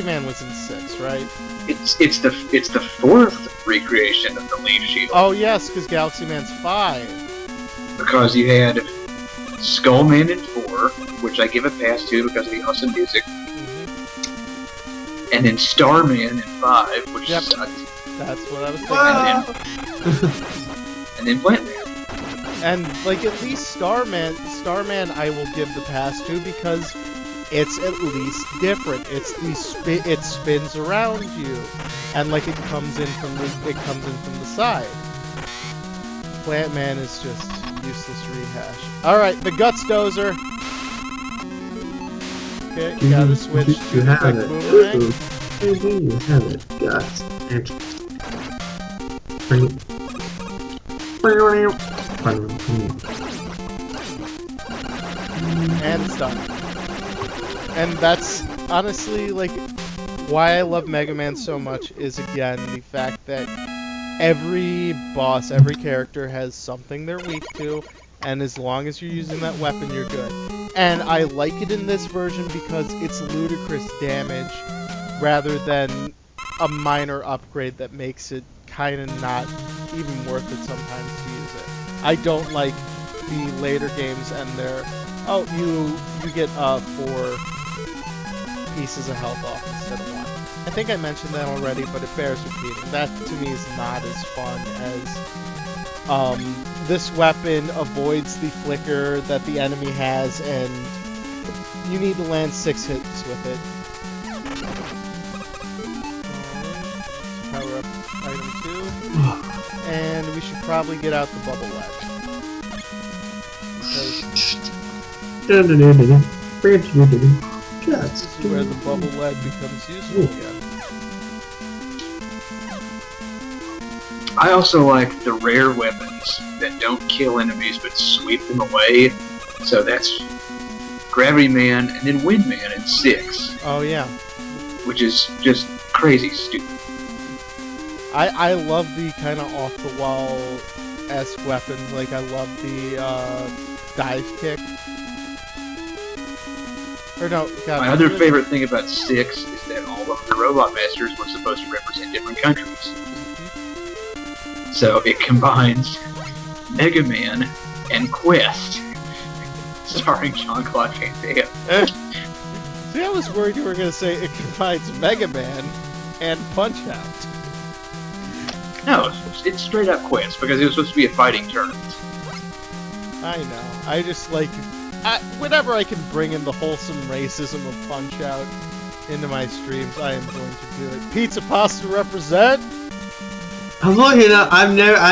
Man was in 6, right? It's the fourth recreation of the Leaf Shield. Oh yes, because Galaxy Man's 5. Because you had Skullman in 4, which I give a pass to because of the awesome music. And then Starman in 5, which sucked. That's what I was thinking. And then Plant Man. And like, at least Starman I will give the pass to because it's at least different. It's it spins around you, and like it comes in from the side. Plant Man is just useless rehash. All right, the Guts Dozer. Okay, you gotta switch to the quick boomerang. You have it, Guts. And it's done. And that's honestly, like, why I love Mega Man so much is, again, the fact that every boss, every character has something they're weak to, and as long as you're using that weapon, you're good. And I like it in this version because it's ludicrous damage rather than a minor upgrade that makes it kind of not even worth it sometimes to use it. I don't like the later games and their, oh, you get 4 pieces of health off instead of 1. I think I mentioned that already, but it bears repeating. That to me is not as fun as this weapon avoids the flicker that the enemy has, and you need to land 6 hits with it. Power up item 2. And we should probably get out the bubble ledge. This is where the bubble lead becomes useful again. I also like the rare weapons that don't kill enemies but sweep them away. So that's Gravity Man and then Wind Man in 6. Oh yeah. Which is just crazy stupid. I love the kind of off-the-wall-esque weapons. Like, I love the dive kick. Or no, God. My other favorite thing about 6 is that all of the Robot Masters were supposed to represent different countries. So it combines Mega Man and Quest, starring Jean-Claude Van Damme. See, I was worried you were going to say it combines Mega Man and Punch-Out. No, it's straight up Quest, because it was supposed to be a fighting tournament. I know. I just like... whenever I can bring in the wholesome racism of Punch-Out into my streams, I am going to do it. Pizza Pasta represent! I'm looking up. I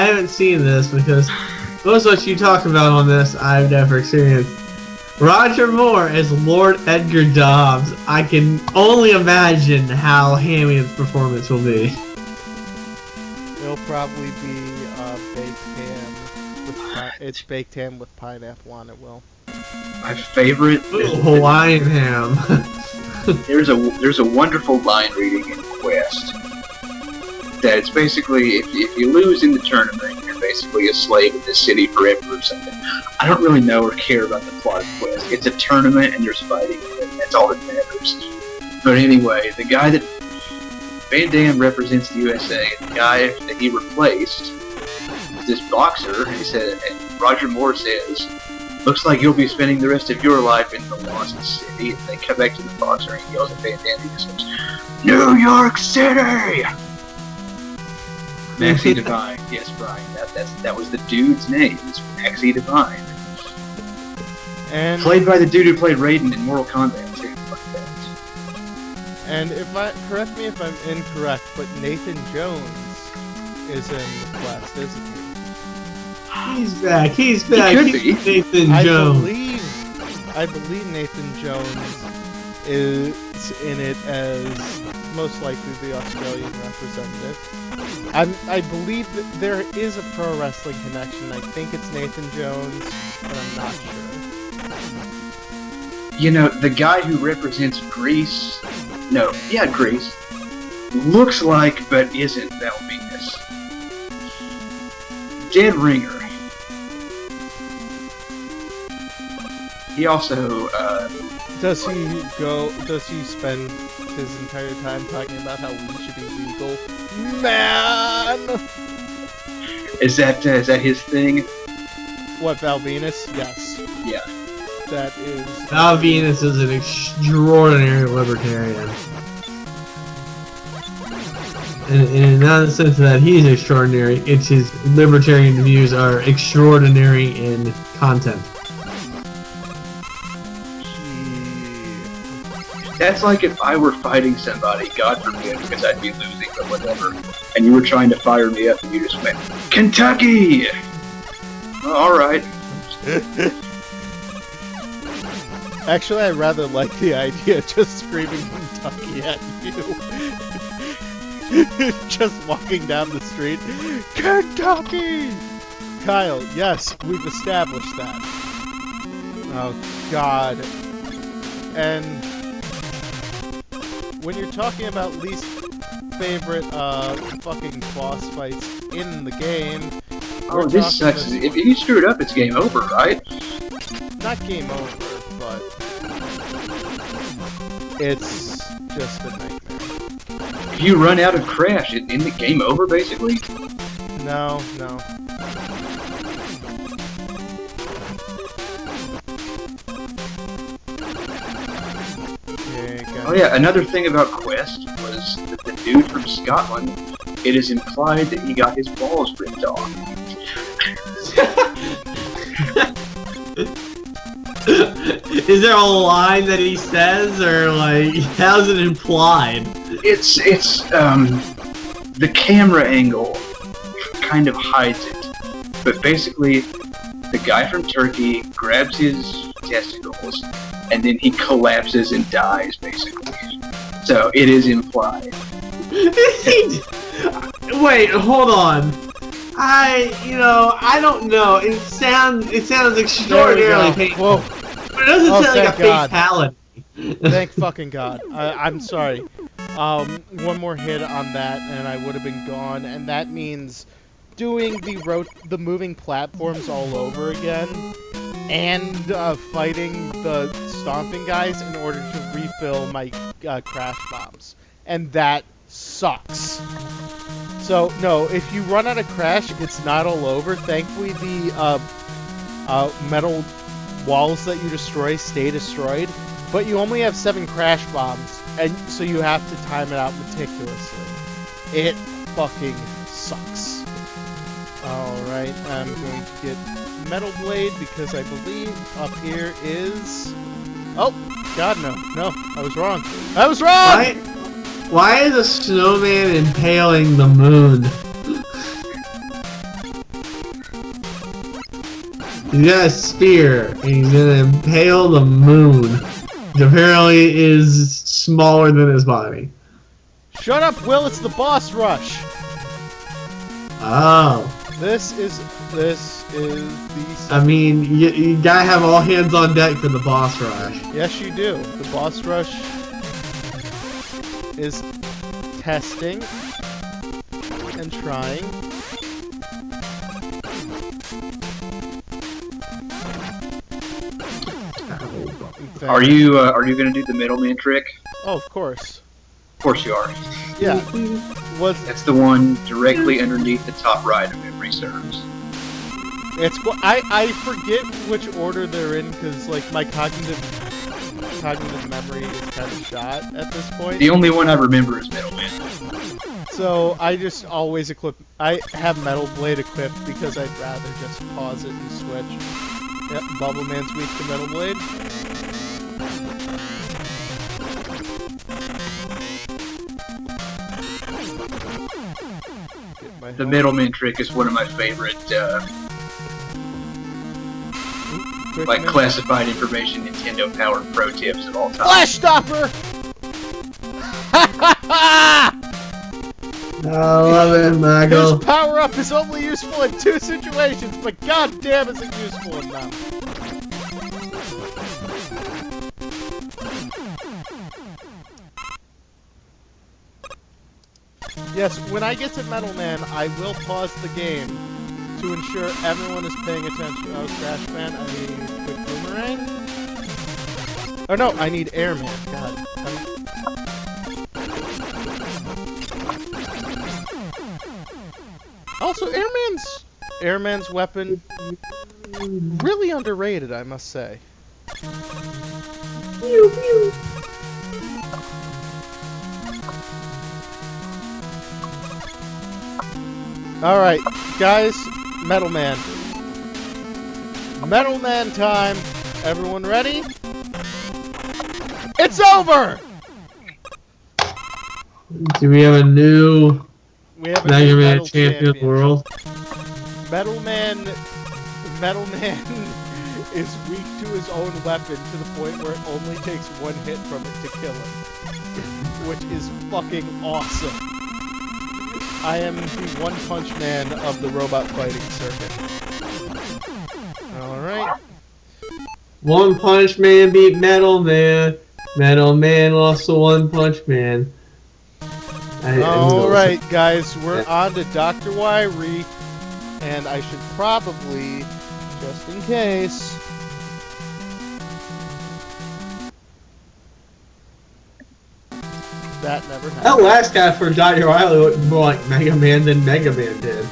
haven't seen this because most of what you talk about on this, I've never experienced. Roger Moore as Lord Edgar Dobbs. I can only imagine how hammy the performance will be. It'll probably be baked ham. It's baked ham with pineapple on it. Will. My favorite Ooh, Hawaiian ham. there's a wonderful line reading in Quest that it's basically if you lose in the tournament, you're basically a slave in this city forever or something. I don't really know or care about the plot of Quest. It's a tournament and there's fighting, and that's all that matters. But anyway, the guy that Van Damme represents the USA, and the guy that he replaced is this boxer. He said, and Roger Moore says, "Looks like you'll be spending the rest of your life in the Lost City." And they come back to the boxer and he yells at Van Damme. He just goes, "New York City!" Maxie Divine. Yes, Brian. That was the dude's name. It's Maxie Divine. And Played by the dude who played Raiden in Mortal Kombat too. Like that. and correct me if I'm incorrect, but Nathan Jones is in the Quest, isn't he? He's back. He's back. could He's be. Nathan Jones. I believe Nathan Jones is in it as most likely the Australian representative. I believe that there is a pro wrestling connection. I think it's Nathan Jones, but I'm not sure. You know, the guy who represents Greece, Greece, looks like but isn't Val Venus. Dead Ringer. He also, Does he spend his entire time talking about how weed should be legal? Man! is that his thing? What, Val Venus? Yes. Yeah. That is... Val Venus is an extraordinary libertarian. And not in the sense that he's extraordinary, it's his libertarian views are extraordinary in content. That's like if I were fighting somebody, God forbid, because I'd be losing or whatever, and you were trying to fire me up and you just went, "Kentucky!" Well, alright. Actually, I rather like the idea of just screaming Kentucky at you. Just walking down the street. Kentucky! Kyle, yes, we've established that. Oh, God. And when you're talking about least favorite, fucking boss fights in the game... Oh, this sucks. If you screw it up, it's game over, right? Not game over, but... It's just a nightmare. If you run out of Crash, isn't the game over, basically? No. Oh yeah, another thing about Quest was that the dude from Scotland, it is implied that he got his balls ripped off. Is there a line that he says, or like, how's it implied? It's the camera angle kind of hides it, but basically, the guy from Turkey grabs his testicles, and then he collapses and dies, basically. So it is implied. Wait, hold on. I don't know. It sounds extraordinarily painful. Whoa. But it doesn't sound like a God. fatality. Thank fucking God. I'm sorry. One more hit on that, and I would have been gone, and that means doing the moving platforms all over again, and fighting the stomping guys in order to refill my crash bombs. And that sucks. So, no, if you run out of crash, it's not all over. Thankfully, the metal walls that you destroy stay destroyed. But you only have 7 crash bombs, and so you have to time it out meticulously. It fucking sucks. Alright, I'm going to get Metal Blade because I believe up here is... Oh, God, no. No, I was wrong. I was wrong! Why is a snowman impaling the moon? He's got a spear, and he's gonna impale the moon, which apparently is smaller than his body. Shut up, Will, it's the boss rush! Oh. This is the... I mean, you gotta have all hands on deck for the boss rush. Yes, you do. The boss rush is testing and trying. Are you gonna do the middleman trick? Oh, of course. Of course you are. Yeah. That's the one directly underneath the top right of memory serves. It's I forget which order they're in because like my cognitive memory is kind of shot at this point. The only one I remember is middleman. So I just always equip. I have Metal Blade equipped because I'd rather just pause it and switch. Yep, Bubble Man's weak to Metal Blade. The middleman trick is one of my favorite, like classified information Nintendo powered pro tips of all time. Flash Stopper! I love it, Michael. This power-up is only useful in 2 situations, but goddamn is it useful in them. Yes, when I get to Metal Man, I will pause the game to ensure everyone is paying attention. Oh, Crash Man, I need Quick Boomerang. Oh no, I need Airman. God. Also, Airman's weapon really underrated, I must say. Pew, pew. Alright, guys, Metal Man. Metal Man time. Everyone ready? It's over! Do we have a new Mega Man Metal champion of the world? Metal Man is weak to his own weapon to the point where it only takes 1 hit from it to kill him. Which is fucking awesome. I am the One Punch Man of the robot fighting circuit. Alright. One Punch Man beat Metal Man. Metal Man lost to One Punch Man. Alright, guys, we're on to Dr. Wiry. And I should probably, just in case... That never happened. That last guy for Dr. Wily looked more like Mega Man than Mega Man did.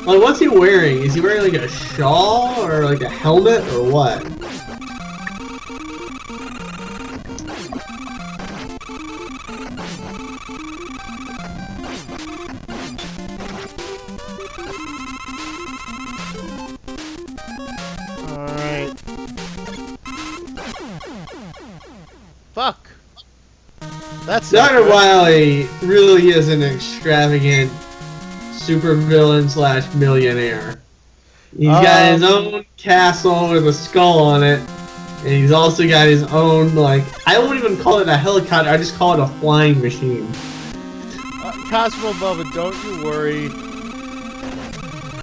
Like, what's he wearing? Is he wearing like a shawl or like a helmet or what? Alright. Fuck. That's Dr. Wily really is an extravagant supervillain slash millionaire. He's got his own castle with a skull on it, and he's also got his own, like, I won't even call it a helicopter, I just call it a flying machine. Cosmo Bubba, don't you worry.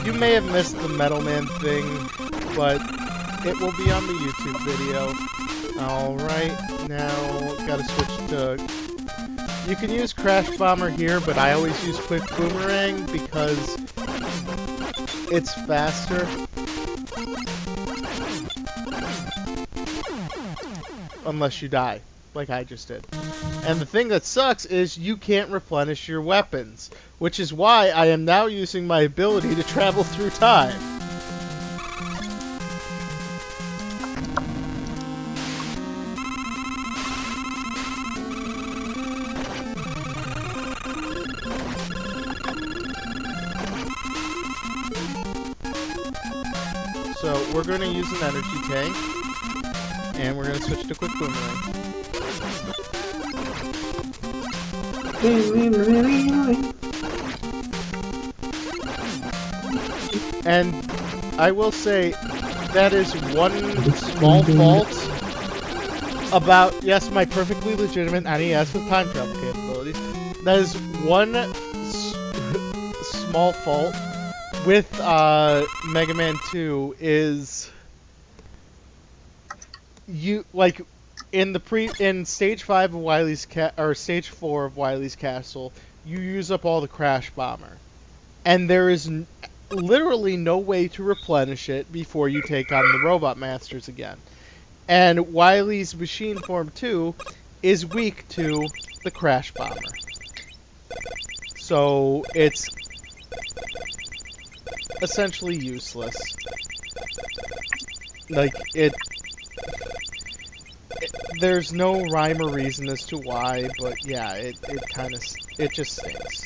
You may have missed the Metal Man thing, but it will be on the YouTube video. Alright, now gotta switch to... You can use Crash Bomber here, but I always use Quick Boomerang because it's faster. Unless you die, like I just did. And the thing that sucks is you can't replenish your weapons, which is why I am now using my ability to travel through time. So we're going to use an energy tank, and we're going to switch to quick boomerang. And I will say that is one small fault about, yes, my perfectly legitimate NES with time travel capabilities. That is one small fault with Mega Man 2 is you like in stage 5 of Wily's or stage 4 of Wily's Castle, you use up all the Crash Bomber, and there is literally no way to replenish it before you take on the Robot Masters again. And Wily's Machine Form 2 is weak to the Crash Bomber, so it's essentially useless. Like, there's no rhyme or reason as to why, but yeah, it just stinks.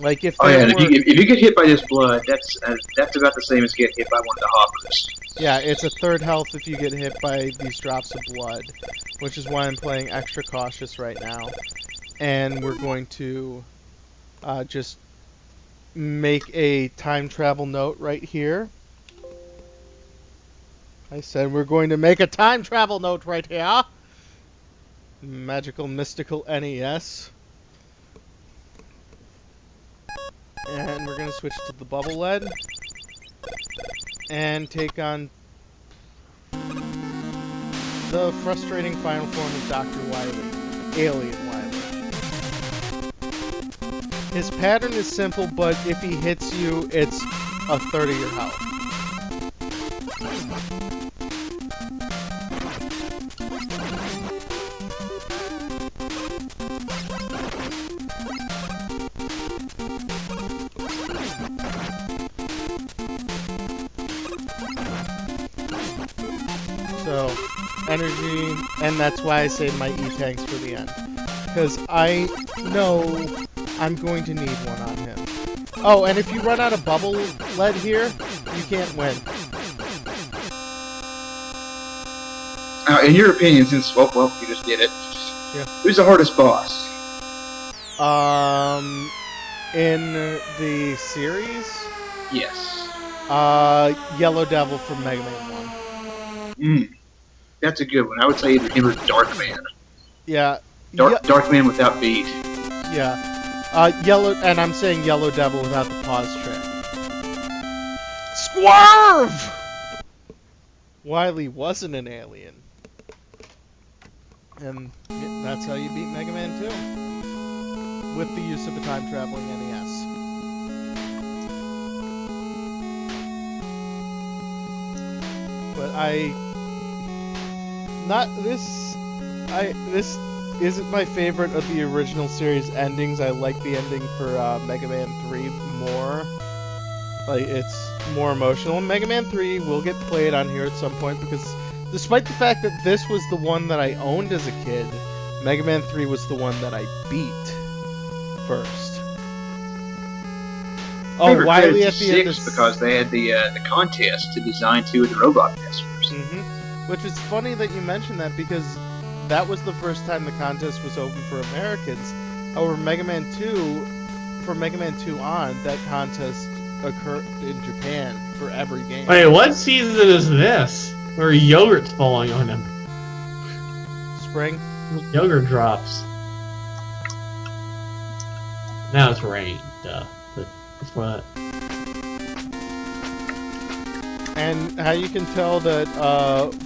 Like, if if you get hit by this blood, that's about the same as getting hit by one of the hoppers. Yeah, it's a third health if you get hit by these drops of blood, which is why I'm playing extra cautious right now. And we're going to just make a time travel note right here. I said we're going to make a time travel note right here. Magical Mystical NES. And we're going to switch to the bubble lead. And take on the frustrating final form of Dr. Wily. Alien Wily. His pattern is simple, but if he hits you, it's a third of your health. So, energy, and that's why I save my E-tanks for the end. Because I know I'm going to need one on him. Oh, and if you run out of bubble lead here, you can't win. In your opinion, since, well, you just did it. Yeah. Who's the hardest boss? In the series? Yes. Yellow Devil from Mega Man 1. That's a good one. I would say either him or Darkman. Yeah. Darkman without beat. Yeah. Yellow, and I'm saying Yellow Devil without the pause trick. Swerve! Wily wasn't an alien. And that's how you beat Mega Man 2. With the use of a time-traveling NES. But this isn't my favorite of the original series endings. I like the ending for Mega Man 3 more. Like, it's more emotional. And Mega Man 3 will get played on here at some point because despite the fact that this was the one that I owned as a kid, Mega Man 3 was the one that I beat first. Oh, Wily at the end is because they had the contest to design 2 of the Robot Masters. Which is funny that you mentioned that because that was the first time the contest was open for Americans. However, Mega Man 2, from Mega Man 2 on, that contest occurred in Japan for every game. Wait, what season is this? Where yogurt's falling on him? Spring. Yogurt drops. Now it's rain, duh. But before that. And how you can tell that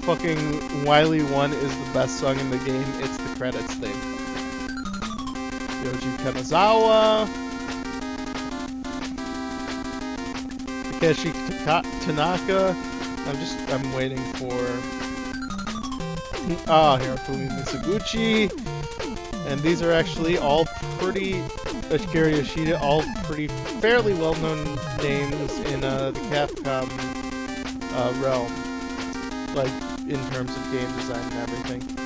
fucking Wily 1 is the best song in the game, it's the credits thing. Yoji Kanazawa. Takeshi Tanaka. I'm waiting for Hirofumi Mizuguchi, and these are actually all pretty Akira Yoshida, all pretty fairly well-known names in the Capcom realm, like in terms of game design and everything.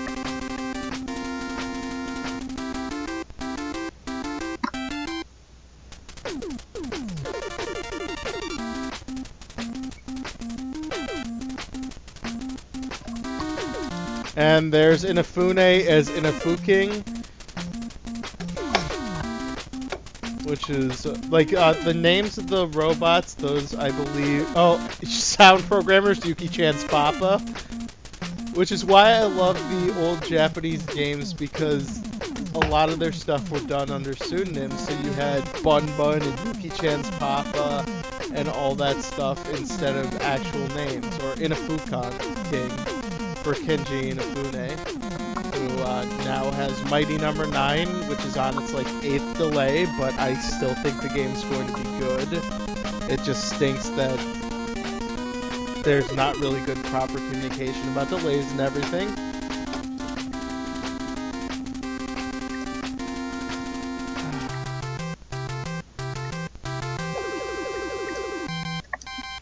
And there's Inafune as Inafuking, which is like the names of the robots. Those I believe. Oh, sound programmers Yuki-chan's Papa, which is why I love the old Japanese games, because a lot of their stuff were done under pseudonyms. So you had Bun Bun and Yuki-chan's Papa and all that stuff instead of actual names, or Inafukan King for Kenji Inafune, who now has Mighty Number 9, which is on its like 8th delay, but I still think the game's going to be good. It just stinks that there's not really good proper communication about delays and everything.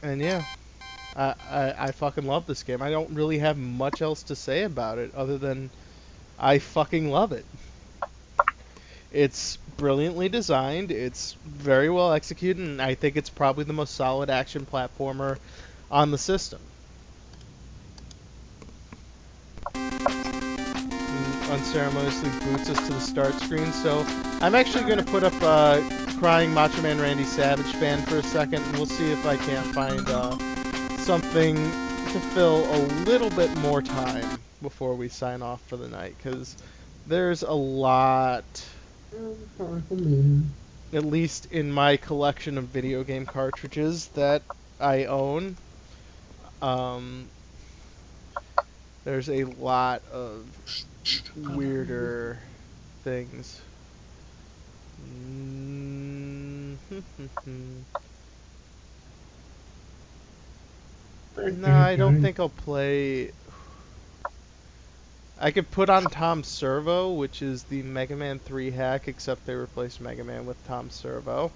And yeah, I fucking love this game. I don't really have much else to say about it other than I fucking love it. It's brilliantly designed, it's very well executed, and I think it's probably the most solid action platformer on the system. Unceremoniously boots us to the start screen, so I'm actually going to put up Crying Macho Man Randy Savage fan for a second, and we'll see if I can't find something to fill a little bit more time before we sign off for the night, because there's a lot, at least in my collection of video game cartridges that I own. There's a lot of weirder things. No, I don't think I'll play. I could put on Tom Servo, which is the Mega Man 3 hack, except they replaced Mega Man with Tom Servo.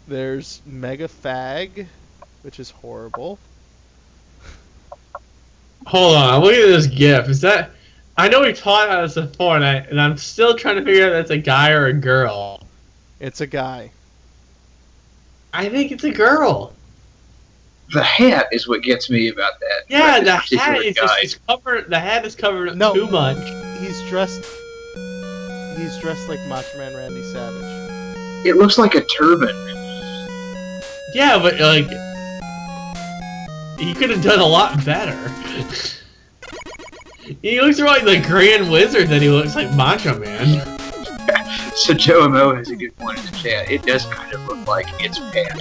There's Mega Fag, which is horrible. Hold on, look at this GIF. Is that? I know we talked about this before, and I'm still trying to figure out if that's a guy or a girl. It's a guy. I think it's a girl. The hat is what gets me about that. Yeah, about the hat is just covered. The hat is covered too much. He's dressed like Macho Man Randy Savage. It looks like a turban. Yeah, but like, he could have done a lot better. He looks more like the Grand Wizard than he looks like Macho Man. So Joe Mo has a good point in the chat. It does kind of look like it's Pat.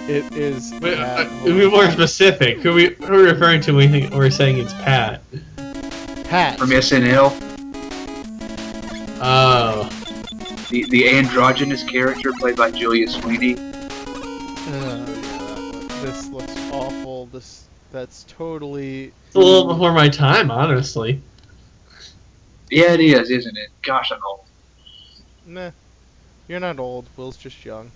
It is. Be more specific. Who are we referring to when we're saying it's Pat? Pat. From SNL. Oh. The androgynous character played by Julia Sweeney. This looks awful. That's totally. It's a little before my time, honestly. Yeah, it is, isn't it? Gosh, I'm old. Nah, you're not old. Will's just young.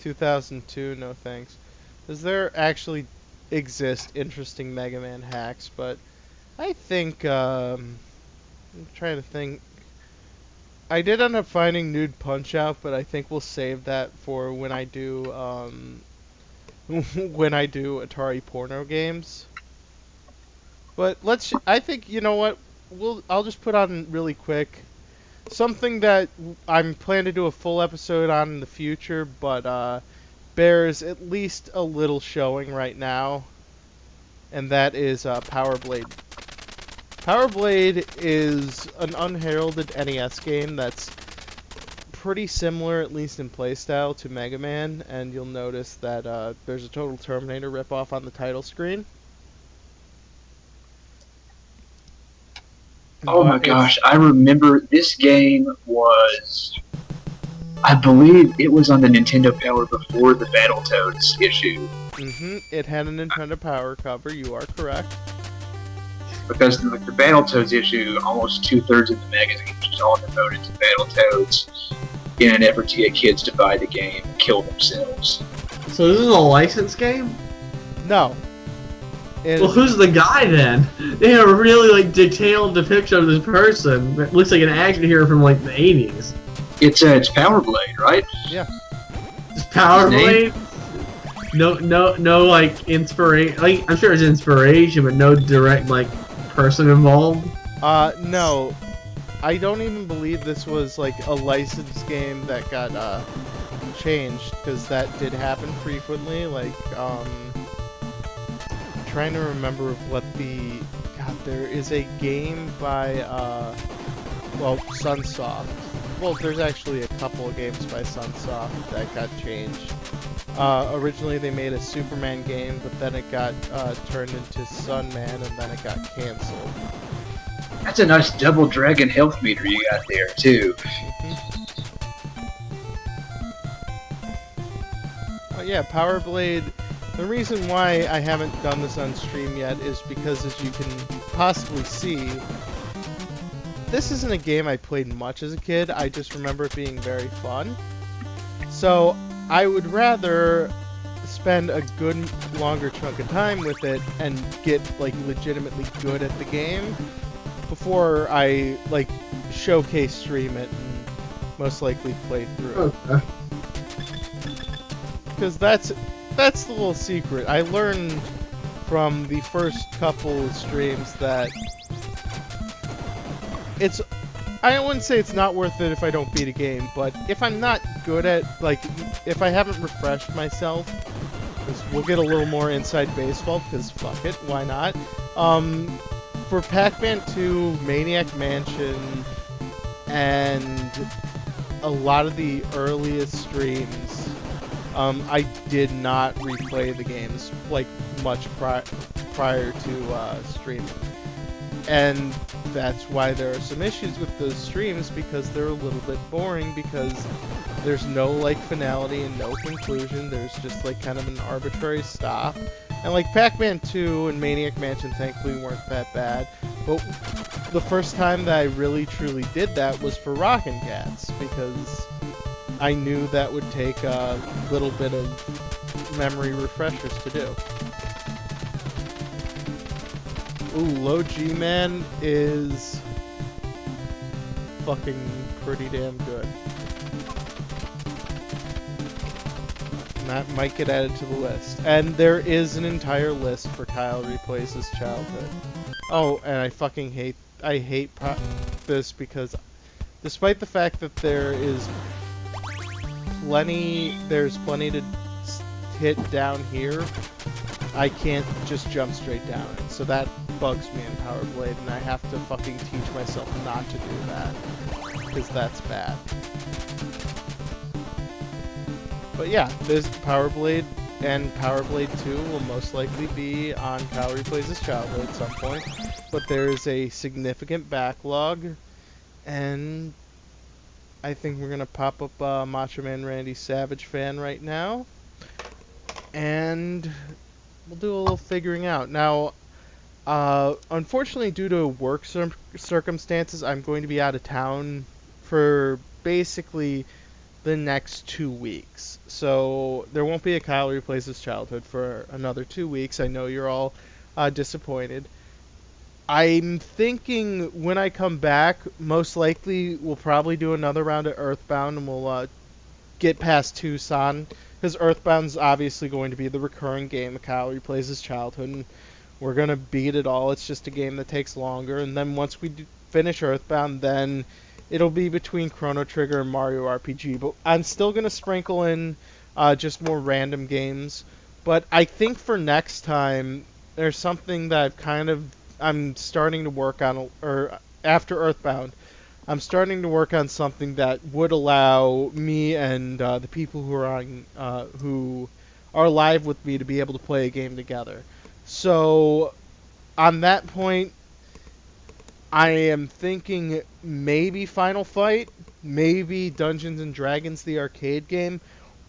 2002, no thanks. Does there actually exist interesting Mega Man hacks? But I think, I'm trying to think. I did end up finding Nude Punch-Out, but I think we'll save that for when I do, Atari porno games. But I think, you know what? I'll just put on really quick something that I'm planning to do a full episode on in the future, but bears at least a little showing right now, and that is Power Blade. Power Blade is an unheralded NES game that's pretty similar, at least in playstyle, to Mega Man, and you'll notice that there's a Total Terminator ripoff on the title screen. Oh my gosh, I remember this game was... I believe it was on the Nintendo Power before the Battletoads issue. It had a Nintendo Power cover, you are correct. Because the Battletoads issue, almost 2/3 of the magazine was all devoted to Battletoads in an effort to get kids to buy the game and kill themselves. So this is a licensed game? No. Well, who's the guy then? They have a really like detailed depiction of this person. It looks like an action hero from like the 80s. It's Power Blade, right? Yeah. It's Power Blade? No, like inspiration. Like I'm sure it's inspiration, but no direct like person involved. No. I don't even believe this was like a licensed game that got changed, because that did happen frequently. Like trying to remember what there is a game by Sunsoft. Well, there's actually a couple of games by Sunsoft that got changed. Originally they made a Superman game, but then it got turned into Sunman, and then it got cancelled. That's a nice double dragon health meter you got there, too. Yeah, Power Blade. The reason why I haven't done this on stream yet is because, as you can possibly see, this isn't a game I played much as a kid. I just remember it being very fun. So I would rather spend a good longer chunk of time with it and get like legitimately good at the game before I like showcase stream it and most likely play through it. Okay. Because that's the little secret. I learned from the first couple of streams that I wouldn't say it's not worth it if I don't beat a game, but if I'm not good at, like, if I haven't refreshed myself, because we'll get a little more inside baseball, because fuck it, why not? For Pac-Man 2, Maniac Mansion, and a lot of the earliest streams, I did not replay the games, like, much prior to streaming. And that's why there are some issues with those streams, because they're a little bit boring, because there's no, like, finality and no conclusion. There's just, like, kind of an arbitrary stop. And, like, Pac-Man 2 and Maniac Mansion thankfully weren't that bad. But the first time that I really, truly did that was for Rockin' Cats, because I knew that would take a little bit of memory refreshers to do. Ooh, Low G-Man is fucking pretty damn good. And that might get added to the list. And there is an entire list for Kyle Replays His Childhood. Oh, and I fucking hate this, because despite the fact that there's plenty to hit down here, I can't just jump straight down it. So that bugs me in Power Blade, and I have to fucking teach myself not to do that, because that's bad. But yeah, this Power Blade and Power Blade 2 will most likely be on Kyle Replays His Childhood at some point, but there is a significant backlog, and I think we're gonna pop up Macho Man Randy Savage fan right now, and we'll do a little figuring out. Now, unfortunately, due to work circumstances, I'm going to be out of town for basically the next 2 weeks. So there won't be a Kyle Replays His Childhood for another 2 weeks. I know you're all disappointed. I'm thinking when I come back, most likely we'll probably do another round of Earthbound, and we'll get past Tucson, because Earthbound's obviously going to be the recurring game of Kyle Replays His Childhood, and we're going to beat it all. It's just a game that takes longer, and then once we finish Earthbound, then it'll be between Chrono Trigger and Mario RPG, but I'm still going to sprinkle in just more random games. But I think for next time, there's something that I'm starting to work on, or after Earthbound, I'm starting to work on something that would allow me and the people who are live with me to be able to play a game together. So, on that point, I am thinking maybe Final Fight, maybe Dungeons and Dragons, the arcade game,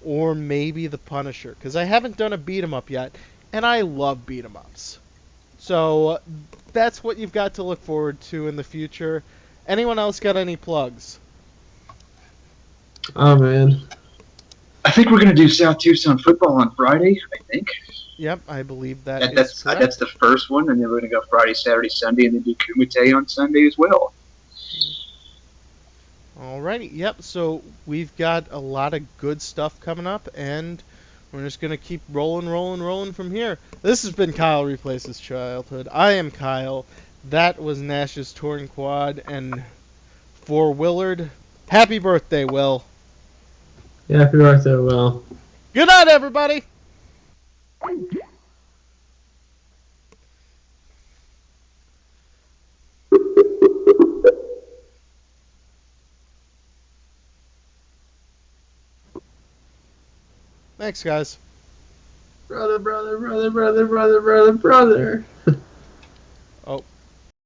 or maybe The Punisher, because I haven't done a beat 'em up yet, and I love beat 'em ups. So that's what you've got to look forward to in the future. Anyone else got any plugs? Oh man. I think we're gonna do South Tucson football on Friday. I think Yep, I believe that is that's correct. that's the first one, and then we're gonna go Friday, Saturday, Sunday, and then do Kumite on Sunday as well. Alrighty, yep, so we've got a lot of good stuff coming up, and we're just going to keep rolling from here. This has been Kyle Replaces Childhood. I am Kyle. That was Nash's touring quad, and for Willard, happy birthday, Will. Yeah, happy birthday, Will. Good night, everybody! Thanks, guys. Brother.